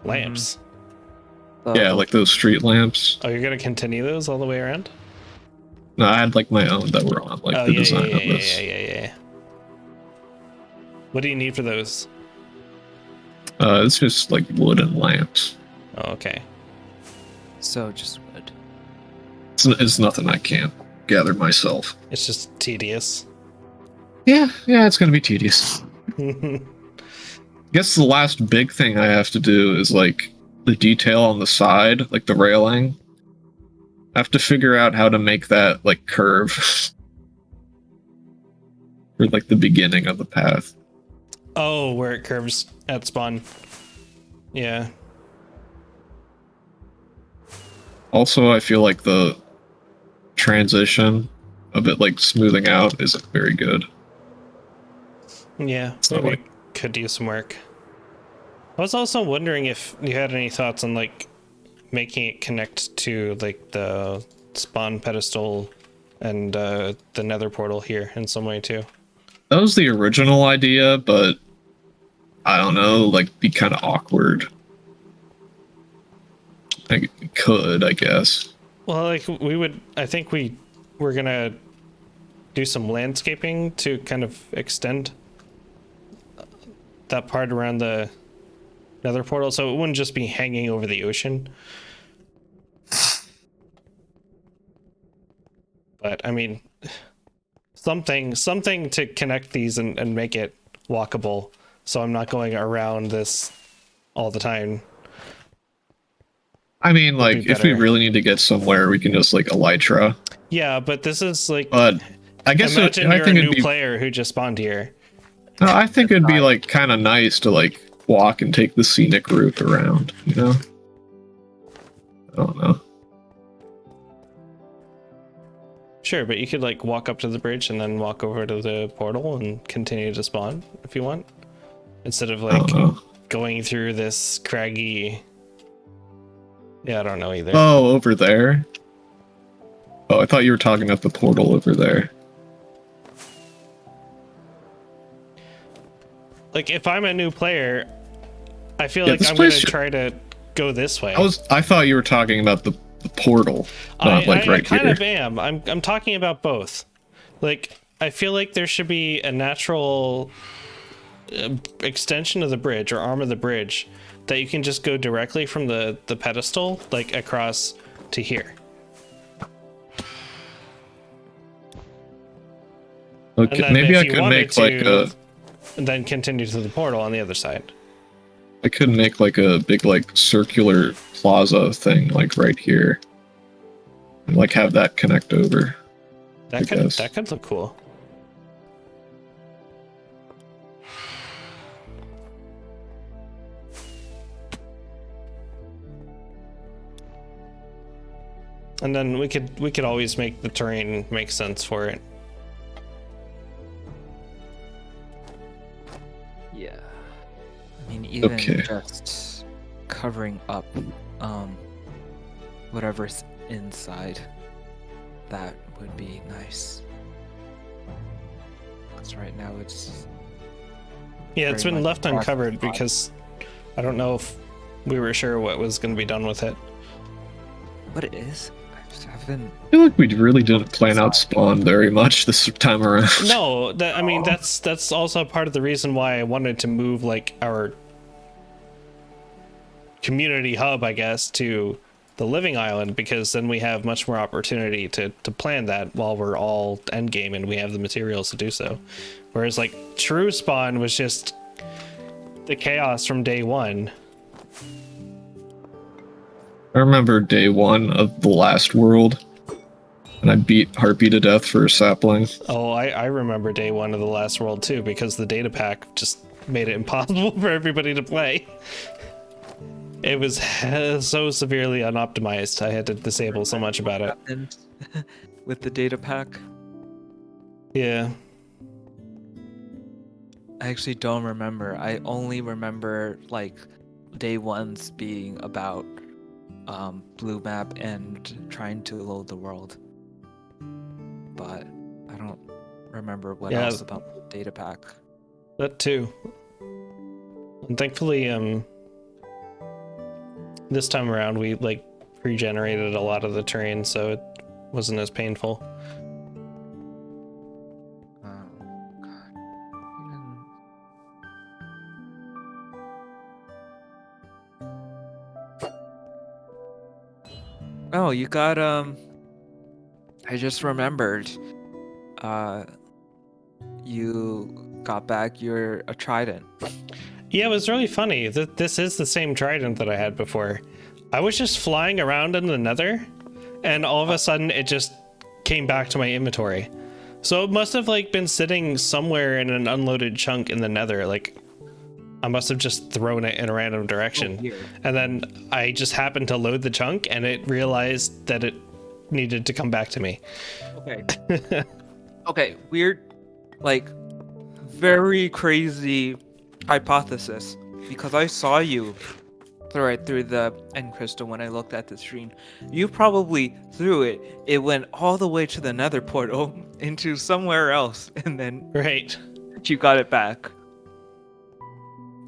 Lamps. Yeah, like those street lamps. Oh, you're gonna continue those all the way around? No, I had like my own that were on like Oh, the yeah, design yeah, of this. yeah. What do you need for those? It's just like wooden lamps. Oh, okay. So just wood. It's nothing I can't gather myself. It's just tedious. Yeah, it's gonna be tedious. Guess the last big thing I have to do is like the detail on the side, like the railing. I have to figure out how to make that like curve for like the beginning of the path. Oh, where it curves at spawn. Yeah. Also, I feel like the transition of it like smoothing out isn't very good. Yeah, So, maybe like- it could use some work. I was also wondering if you had any thoughts on like making it connect to like the spawn pedestal and the nether portal here in some way too. That was the original idea, but I don't know, like be kind of awkward. I could, I guess. Well, like I think we're gonna do some landscaping to kind of extend that part around the nether portal, so it wouldn't just be hanging over the ocean. But I mean, something to connect these and make it walkable, so I'm not going around this all the time. I mean, Would be like, if we better. really need to get somewhere, we can just like elytra. Yeah, but this is like, But I guess imagine I you're a think new it'd be. player who just spawned here. No, I think it'd be like kind of nice to like walk and take the scenic route around. You know. I don't know. Sure, but you could like walk up to the bridge and then walk over to the portal and continue to spawn if you want, instead of I like don't know. going through this craggy. Yeah, I don't know either. Oh, over there. Oh, I thought you were talking about the portal over there. Like if I'm a new player, I feel Yeah, like this I'm gonna place- try to go this way. I thought you were talking about the portal, not like I right kind here. of am. I'm talking about both. Like I feel like there should be a natural extension of the bridge or arm of the bridge that you can just go directly from the pedestal like across to here. And Okay, then maybe if I you could wanted make like to, a. then continue to the portal on the other side. I could make like a big like circular plaza thing like right here, and like have that connect over. I guess. That could look cool. And then we could always make the terrain make sense for it. Yeah. I mean, even Okay. just covering up whatever's inside, that would be nice. Because right now it's Yeah, it's very been much left crossed uncovered the line. because I don't know if we were sure what was going to be done with it. What it is, I haven't. I feel like we really didn't plan out spawn very much this time around. No, I mean that's also part of the reason why I wanted to move like our community hub, I guess, to the living island, because then we have much more opportunity to plan that while we're all endgame and we have the materials to do so. Whereas like True Spawn was just the chaos from day one. I remember day one of the last world, and I beat Harpy to death for a sapling. Oh, I remember day one of the last world too, because the data pack just made it impossible for everybody to play. It was so severely unoptimized. I had to disable so much about it. Happened with the data pack. Yeah. I actually don't remember. I only remember like day ones being about blue map and trying to load the world. But I don't remember what Yeah. else about the data pack. That too. And thankfully, this time around we like regenerated a lot of the terrain, so it wasn't as painful. Oh god. Even... Oh, you got I just remembered. You got back your a trident. Yeah, it was really funny. This is the same trident that I had before. I was just flying around in the nether, and all of a sudden it just came back to my inventory. So it must have like been sitting somewhere in an unloaded chunk in the nether. Like I must have just thrown it in a random direction. Weird. And then I just happened to load the chunk and it realized that it needed to come back to me. Okay. Okay, weird, like, very crazy hypothesis, because I saw you right through the end crystal when I looked at the stream. You probably threw it. It went all the way to the nether portal into somewhere else, and then Right. you got it back.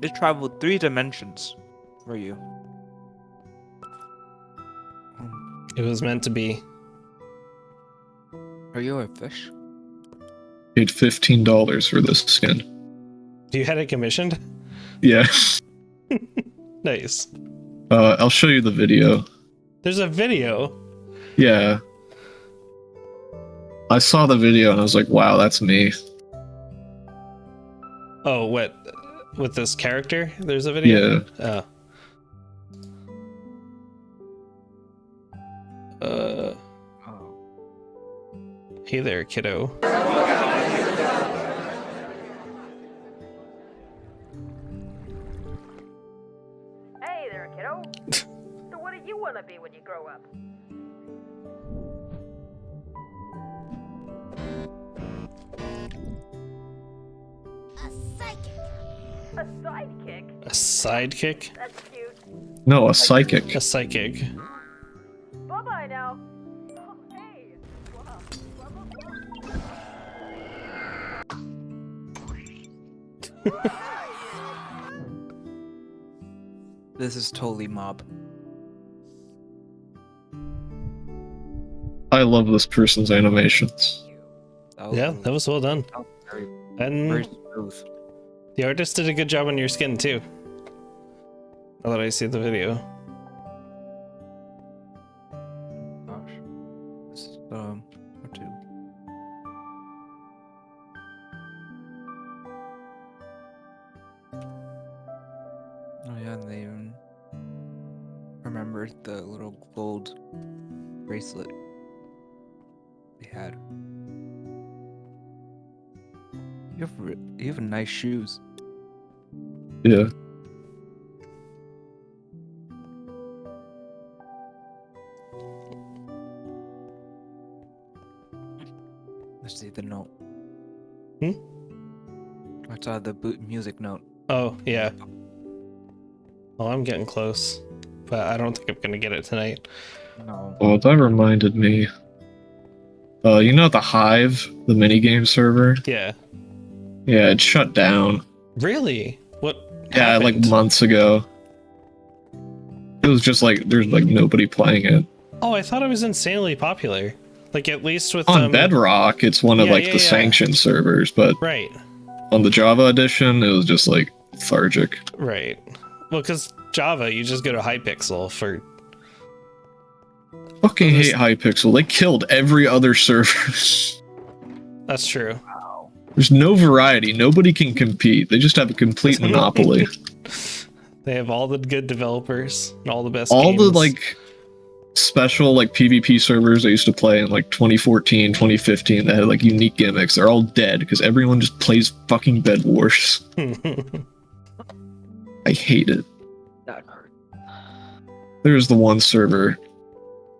It traveled 3 dimensions for you. It was meant to be. Are you a fish? Paid $15 for this skin. You had it commissioned? Yeah. Nice. I'll show you the video. There's a video. Yeah. I saw the video and I was like, wow, that's me. Oh, what? With this character? There's a video? Yeah. Oh. Oh. Hey there, kiddo. Hey there, kiddo. So what do you want to be when you grow up? A psychic. A sidekick? A sidekick? That's cute. No, a psychic. A psychic. Bye-bye now. Oh, hey. Wow. This is totally mob. I love this person's animations. Yeah, that was well done. that was very, And very smooth. the artist did a good job on your skin too. Now that I see the video. Gosh. This is, what to... yeah, and they even remembered the little gold bracelet they had. You have nice shoes. Yeah. Let's see the note. Hmm? I saw the music note. Oh, yeah. Well, I'm getting close, but I don't think I'm gonna get it tonight. No. Well, that reminded me. You know the Hive, the minigame server? Yeah. Yeah, it shut down. Really? What Yeah, like happened? months ago. It was just like there's like nobody playing it. Oh, I thought it was insanely popular. Like, at least with On Bedrock, it's one of Yeah, like yeah, the yeah. sanctioned servers, but Right. on the Java edition, it was just like lethargic. Right. Well, because Java, you just go to Hypixel for... Fucking Well, this- hate Hypixel. They killed every other server. That's true. There's no variety. Nobody can compete. They just have a complete monopoly. They have all the good developers and all the best All games. the like special like PvP servers I used to play in like 2014, 2015 that had like unique gimmicks, they're all dead because everyone just plays fucking Bed Wars. I hate it. That hurt. There's the one server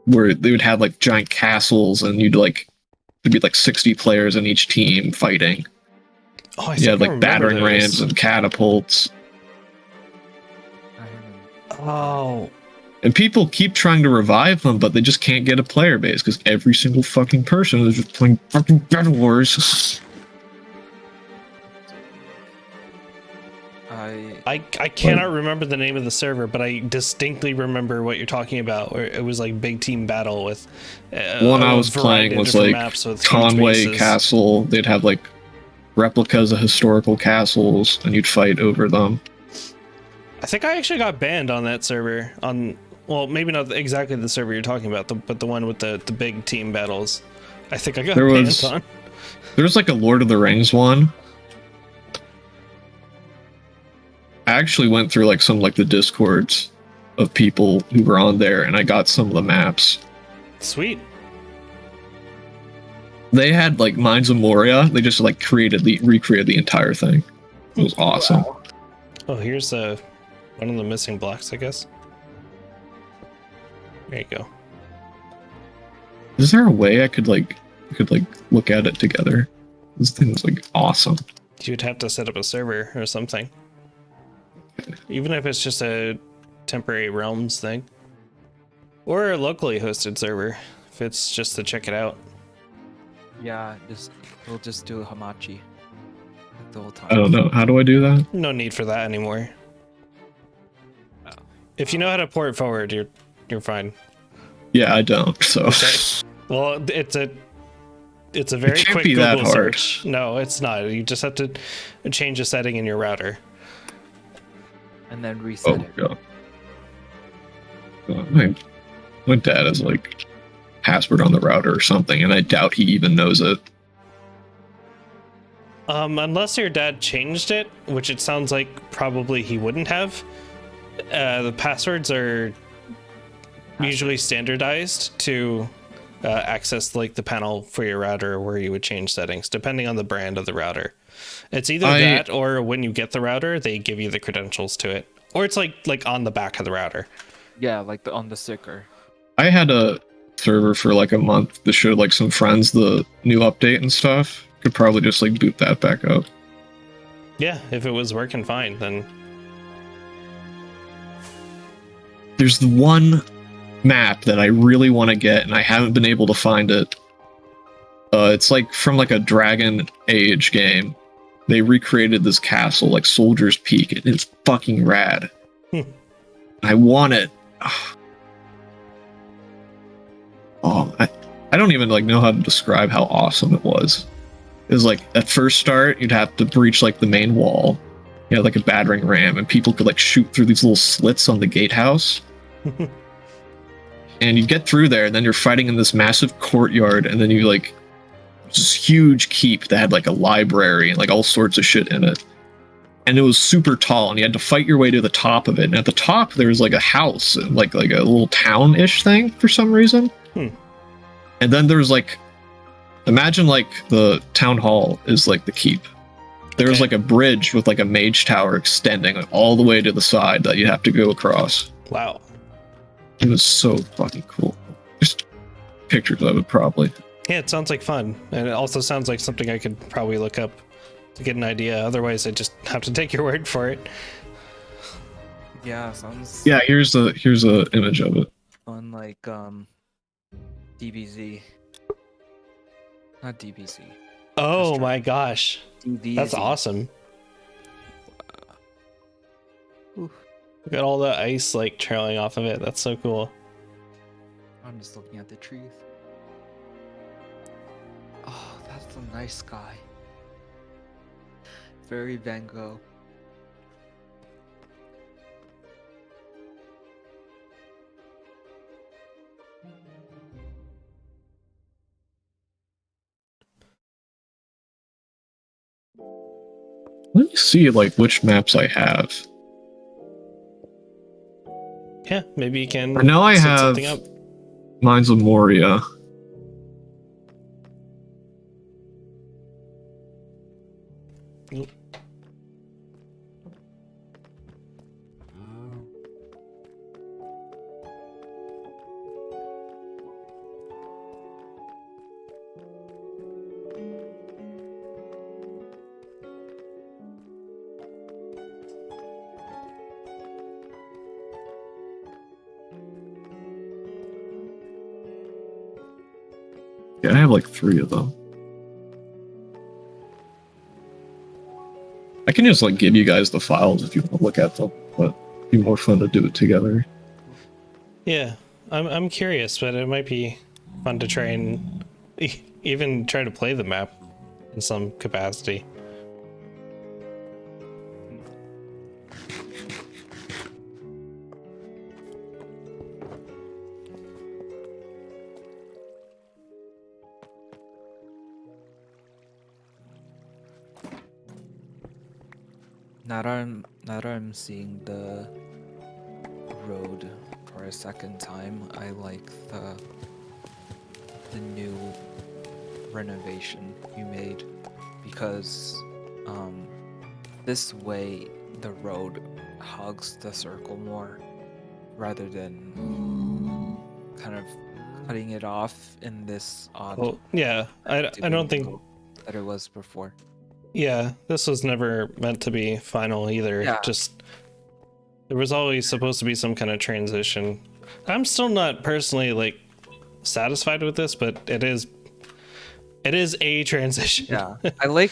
where they would have like giant castles and you'd like there'd be like 60 players in each team fighting. Oh, I You had think I like remember battering those. rams and catapults. I haven't. Oh, And people keep trying to revive them, but they just can't get a player base because every single fucking person is just playing fucking Bed Wars. I cannot remember the name of the server, but I distinctly remember what you're talking about. Where it was like big team battle with One I a was variety playing of was different like maps with huge Conway bases. Castle. They'd have like replicas of historical castles, and you'd fight over them. I think I actually got banned on that server. Well, maybe not exactly the server you're talking about, but the one with the big team battles. I think I got There banned was- on. There was like a Lord of the Rings one. I actually went through like some like the discords of people who were on there, and I got some of the maps. Sweet. They had like Mines of Moria. They just like recreated the entire thing. It was awesome. Oh, here's one of the missing blocks, I guess. There you go. Is there a way I could look at it together? This thing was like awesome. You'd have to set up a server or something. Even if it's just a temporary realms thing. Or a locally hosted server, if it's just to check it out. Yeah, we'll just do a hamachi the whole time. I don't know. How do I do that? No need for that anymore. Oh. If you know how to port forward, you're fine. Yeah, I don't. So Okay. Well, it's a very can't quick be that Google hard. search. No, it's not. You just have to change a setting in your router. And then reset oh it. god. My dad has like password on the router or something, and I doubt he even knows it. Unless your dad changed it, which it sounds like probably he wouldn't have. The passwords are usually standardized to access like the panel for your router where you would change settings, depending on the brand of the router. It's either that or when you get the router, they give you the credentials to it. Or it's like on the back of the router. Yeah, like on the sticker. I had a server for like a month that showed like some friends the new update and stuff. Could probably just like boot that back up. Yeah, if it was working fine, then There's the one map that I really want to get, and I haven't been able to find it. It's like from like a Dragon Age game. They recreated this castle, like Soldier's Peak. It is fucking rad. I want it. Oh, I don't even like know how to describe how awesome it was. It was like at first start, you'd have to breach like the main wall. You had like a battering ram, and people could like shoot through these little slits on the gatehouse. And you get through there, and then you're fighting in this massive courtyard, and then you like this huge keep that had like a library and like all sorts of shit in it. and it was super tall, and you had to fight your way to the top of it. And at the top, there was like a house, like a little town-ish thing for some reason. And then there's like, imagine like the town hall is like the keep. There's like a bridge with like a mage tower extending all the way to the side that you have to go across. Wow. It was so fucking cool. Just pictures of it, probably. Yeah, it sounds like fun, and it also sounds like something I could probably look up to get an idea. Otherwise, I just have to take your word for it. Yeah, sounds Yeah, here's a image of it. fun, like DBZ. Not DBZ. Oh my gosh, DBZ. that's awesome! Oof. Look at all the ice like trailing off of it. That's so cool. I'm just looking at the trees. Oh, that's a nice sky. Very Van Gogh. Let me see like which maps I have. Yeah, maybe you can. I know I set have something up. Mines of Moria. Nope. Yeah, I have like 3 of them. I can just like give you guys the files if you want to look at them, but it'd be more fun to do it together. Yeah, I'm curious, but it might be fun to try and even try to play the map in some capacity. Now that I'm seeing the road for a second time, I like the new renovation you made, because this way the road hugs the circle more rather than kind of cutting it off in this odd Well, yeah, I don't think. that it was before. Yeah, this was never meant to be final either. Yeah. Just there was always supposed to be some kind of transition. I'm still not personally like satisfied with this, but it is a transition. Yeah, I like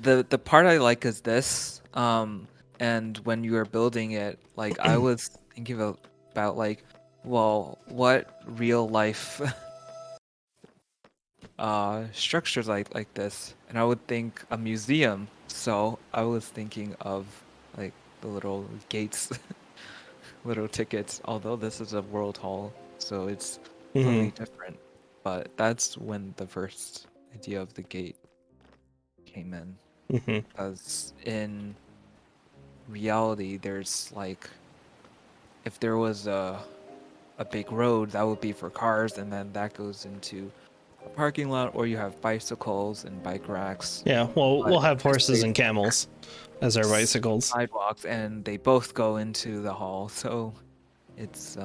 the part I like is this. And when you were building it, like I was thinking about like, well, what real life structures like this, and I would think a museum. So I was thinking of like the little gates, little tickets. Although this is a world hall, so it's totally different. But that's when the first idea of the gate came in, because in reality, there's like, if there was a big road, that would be for cars, and then that goes into a parking lot, or you have bicycles and bike racks. Yeah, well, But we'll have this horses way and camels as our bicycles. sidewalks, and they both go into the hall, so it's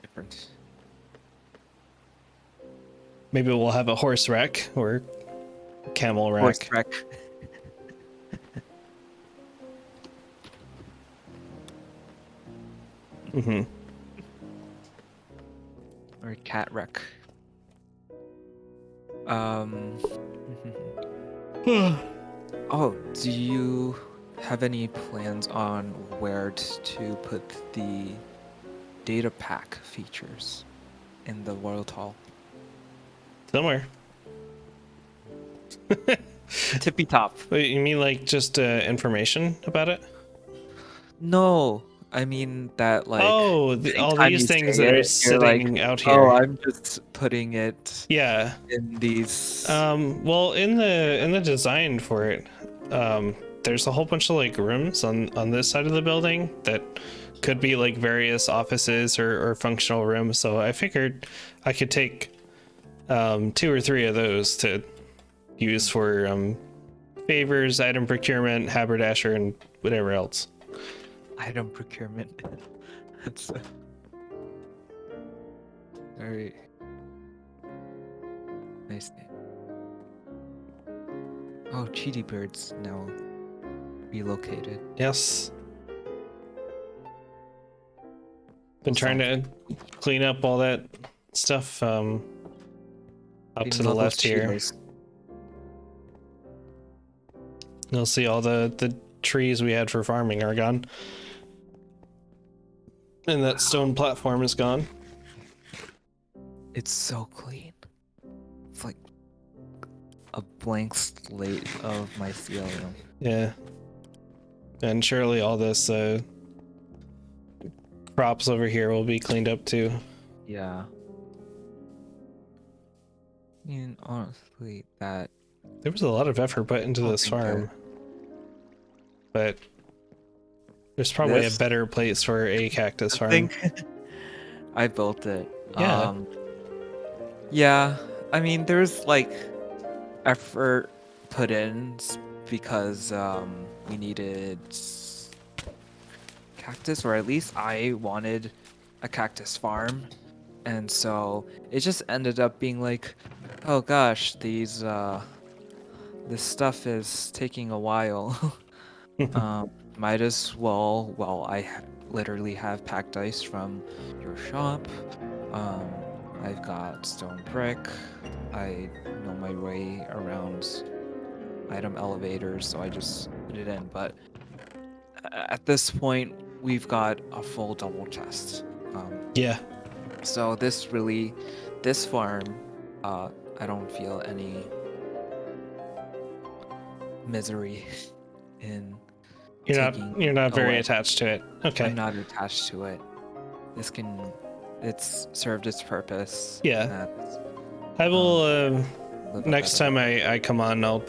different. Maybe we'll have a horse rack or camel rack. Horse wreck. Or cat wreck. Oh, do you have any plans on where to put the data pack features in the World Hall? Somewhere. Tippy top. Wait, you mean like just information about it? No, I mean that like. Oh, all anytime these you things say that are it, you're like, sitting out here. Oh, I'm just putting it Yeah. in these. Well, in the design for it, there's a whole bunch of like rooms on this side of the building that could be like various offices or functional rooms. So I figured I could take 2 or 3 of those to use for favors, item procurement, haberdasher, and whatever else. Item procurement. That's very nice name. Oh, Cheaty Bird's now relocated. Yes. Been Well, trying to clean up all that stuff up Cleaning to the all those left here. Cheetos. You'll see all the trees we had for farming are gone. And that stone platform is gone. It's so clean. It's like a blank slate of mycelium. Yeah. And surely all this crops over here will be cleaned up too. Yeah. I mean, honestly, that There was a lot of effort put into Oh, this thank farm. you. But there's probably This- a better place for a cactus I farm. think I built it. Yeah. Yeah. I mean, there's like effort put in because we needed cactus, or at least I wanted a cactus farm, and so it just ended up being like, oh gosh, this stuff is taking a while. Might as well. Well, literally have packed ice from your shop. I've got stone brick. I know my way around item elevators, so I just put it in. But at this point, we've got a full double chest. Yeah. So this farm, I don't feel any misery in. You're not very away. attached to it. Okay. I'm not attached to it. It's served its purpose. Yeah. That's- I will live a next better time I come on, I'll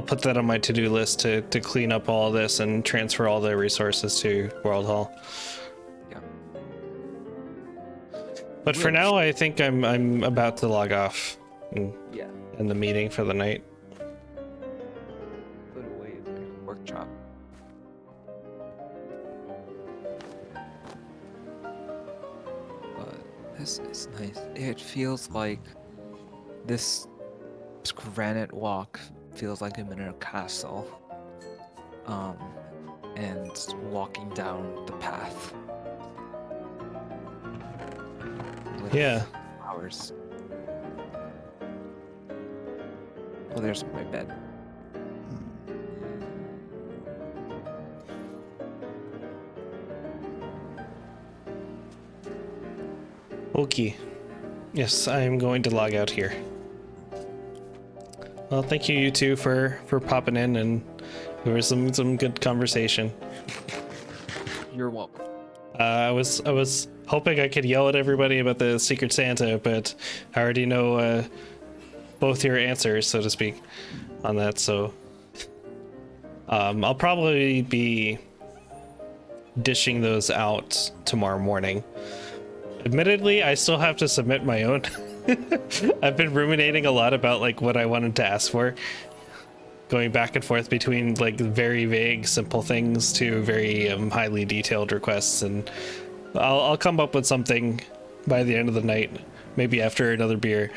put that on my to-do list to clean up all this and transfer all the resources to World Hall. Yeah. But for Which- now, I think I'm about to log off and Yeah. end the meeting for the night. Put away the workshop. But this is nice. It feels like this granite walk feels like I'm in a castle. And walking down the path. With Yeah. flowers. Oh, there's my bed. Okay. Yes, I am going to log out here. Well, thank you two for popping in, and there was some good conversation. You're welcome. I was hoping I could yell at everybody about the Secret Santa, but I already know both your answers, so to speak, on that. So I'll probably be dishing those out tomorrow morning. Admittedly, I still have to submit my own. I've been ruminating a lot about like what I wanted to ask for, going back and forth between like very vague, simple things to very highly detailed requests, and I'll come up with something by the end of the night, maybe after another beer,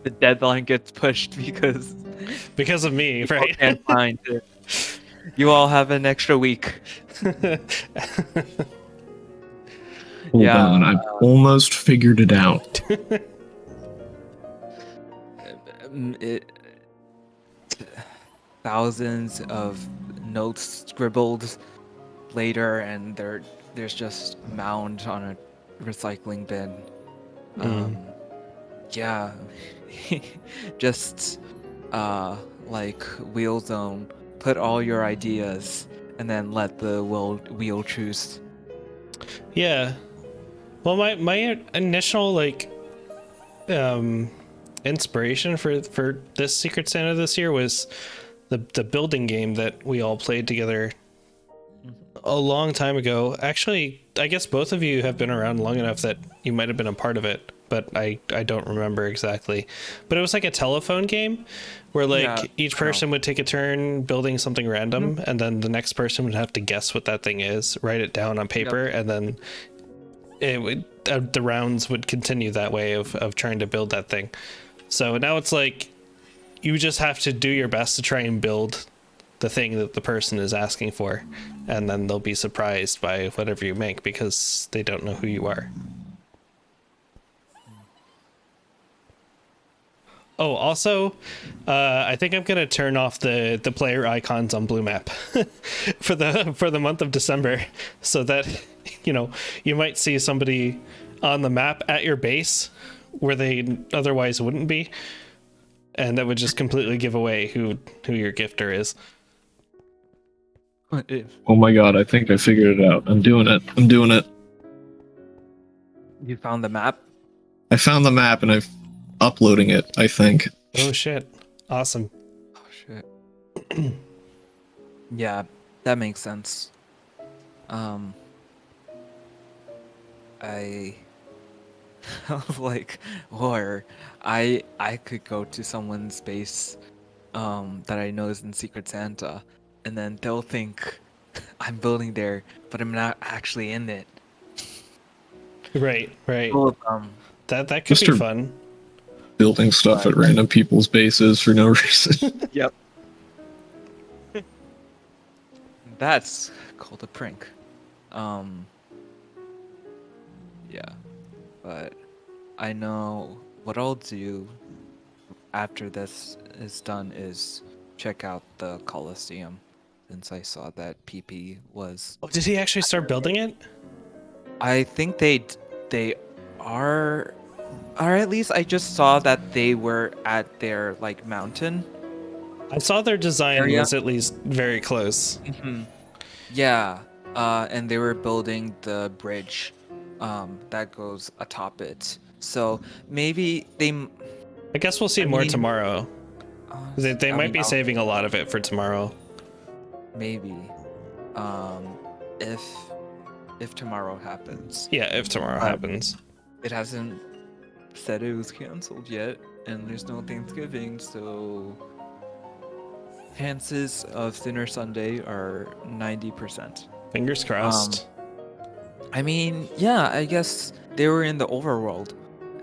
The deadline gets pushed because of me, people right? can't find it. You all have an extra week. Hold Yeah, on, I've almost figured it out. Thousands of notes scribbled later, and there's just a mound on a recycling bin. Yeah, just like Wheel Zone, put all your ideas and then let the wheel choose. Yeah. Well, my initial like inspiration for this Secret Santa this year was the building game that we all played together a long time ago. Actually, I guess both of you have been around long enough that you might have been a part of it, but I don't remember exactly. But it was like a telephone game where like Yeah, each I know. person would take a turn building something random, and then the next person would have to guess what that thing is, write it down on paper, and then it would the rounds would continue that way of trying to build that thing. So now it's like you just have to do your best to try and build the thing that the person is asking for, and then they'll be surprised by whatever you make because they don't know who you are. Oh, also, I think I'm gonna turn off the player icons on Blue Map for the month of December, so that you might see somebody on the map at your base where they otherwise wouldn't be, and that would just completely give away who your gifter is. What if Oh my god, I think I figured it out. I'm doing it. I'm doing it. you found the map? I found the map and I'm uploading it, I think. Oh shit! Awesome. Oh shit. Yeah, that makes sense. I was like, or I could go to someone's base that I know is in Secret Santa, and then they'll think I'm building there, but I'm not actually in it. Right. Full of, That could be Mr. fun. Building stuff at random people's bases for no reason. Yep. That's called a prank. Yeah, but I know what I'll do after this is done is check out the Coliseum, since I saw that PP was. Oh, did he actually start building it? I think they are, or at least I just saw that they were at their like mountain. I saw their design Area? was at least very close. Yeah, and they were building the bridge that goes atop it. So maybe I guess we'll see I more mean, tomorrow. They I might mean, be saving a lot of it for tomorrow. maybe if tomorrow happens. Yeah, if tomorrow happens. It hasn't said it was canceled yet, and there's no Thanksgiving, so chances of Sinner Sunday are 90%. Fingers crossed. I mean, yeah, I guess they were in the overworld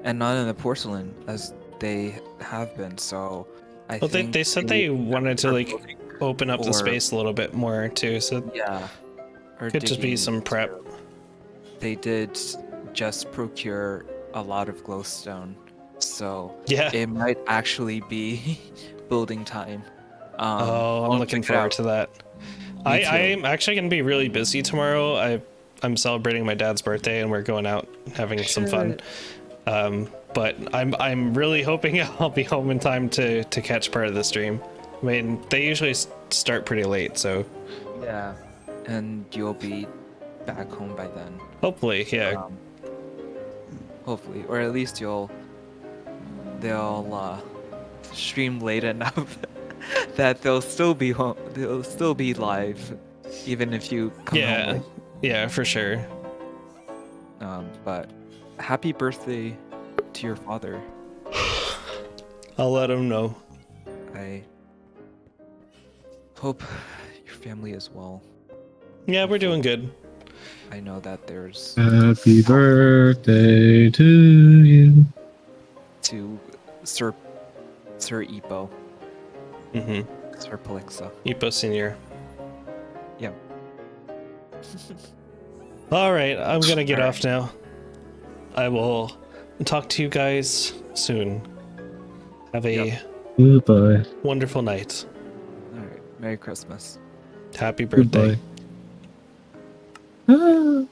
and not in the porcelain as they have been. So I Well, think they said they wanted to are like building- open up the or- space a little bit more too, so yeah, or could just be digging some prep. too. They did just procure a lot of glowstone, so Yeah. it might actually be building time. Oh, I'm I'll looking check it forward out. to that. Me too. I'm actually gonna be really busy tomorrow. I'm celebrating my dad's birthday and we're going out having some fun. But I'm really hoping I'll be home in time to catch part of the stream. I mean, they usually start pretty late, so Yeah, and you'll be back home by then. hopefully, yeah. Hopefully, or at least they'll stream late enough that they'll still be home. They'll still be live, even if you come Yeah, home yeah, for sure. late. But happy birthday to your father. I'll let him know. I hope your family is well. Yeah, we're doing good. I know that there's Happy birthday to you. to Sir Ipo, Mm-hmm. Sir Pelixa. Ipo Senior. Yeah. All right, I'm gonna get All off now. I will talk to you guys soon. Have a Goodbye. wonderful night. All right. Merry Christmas. Happy birthday. Goodbye. Ah.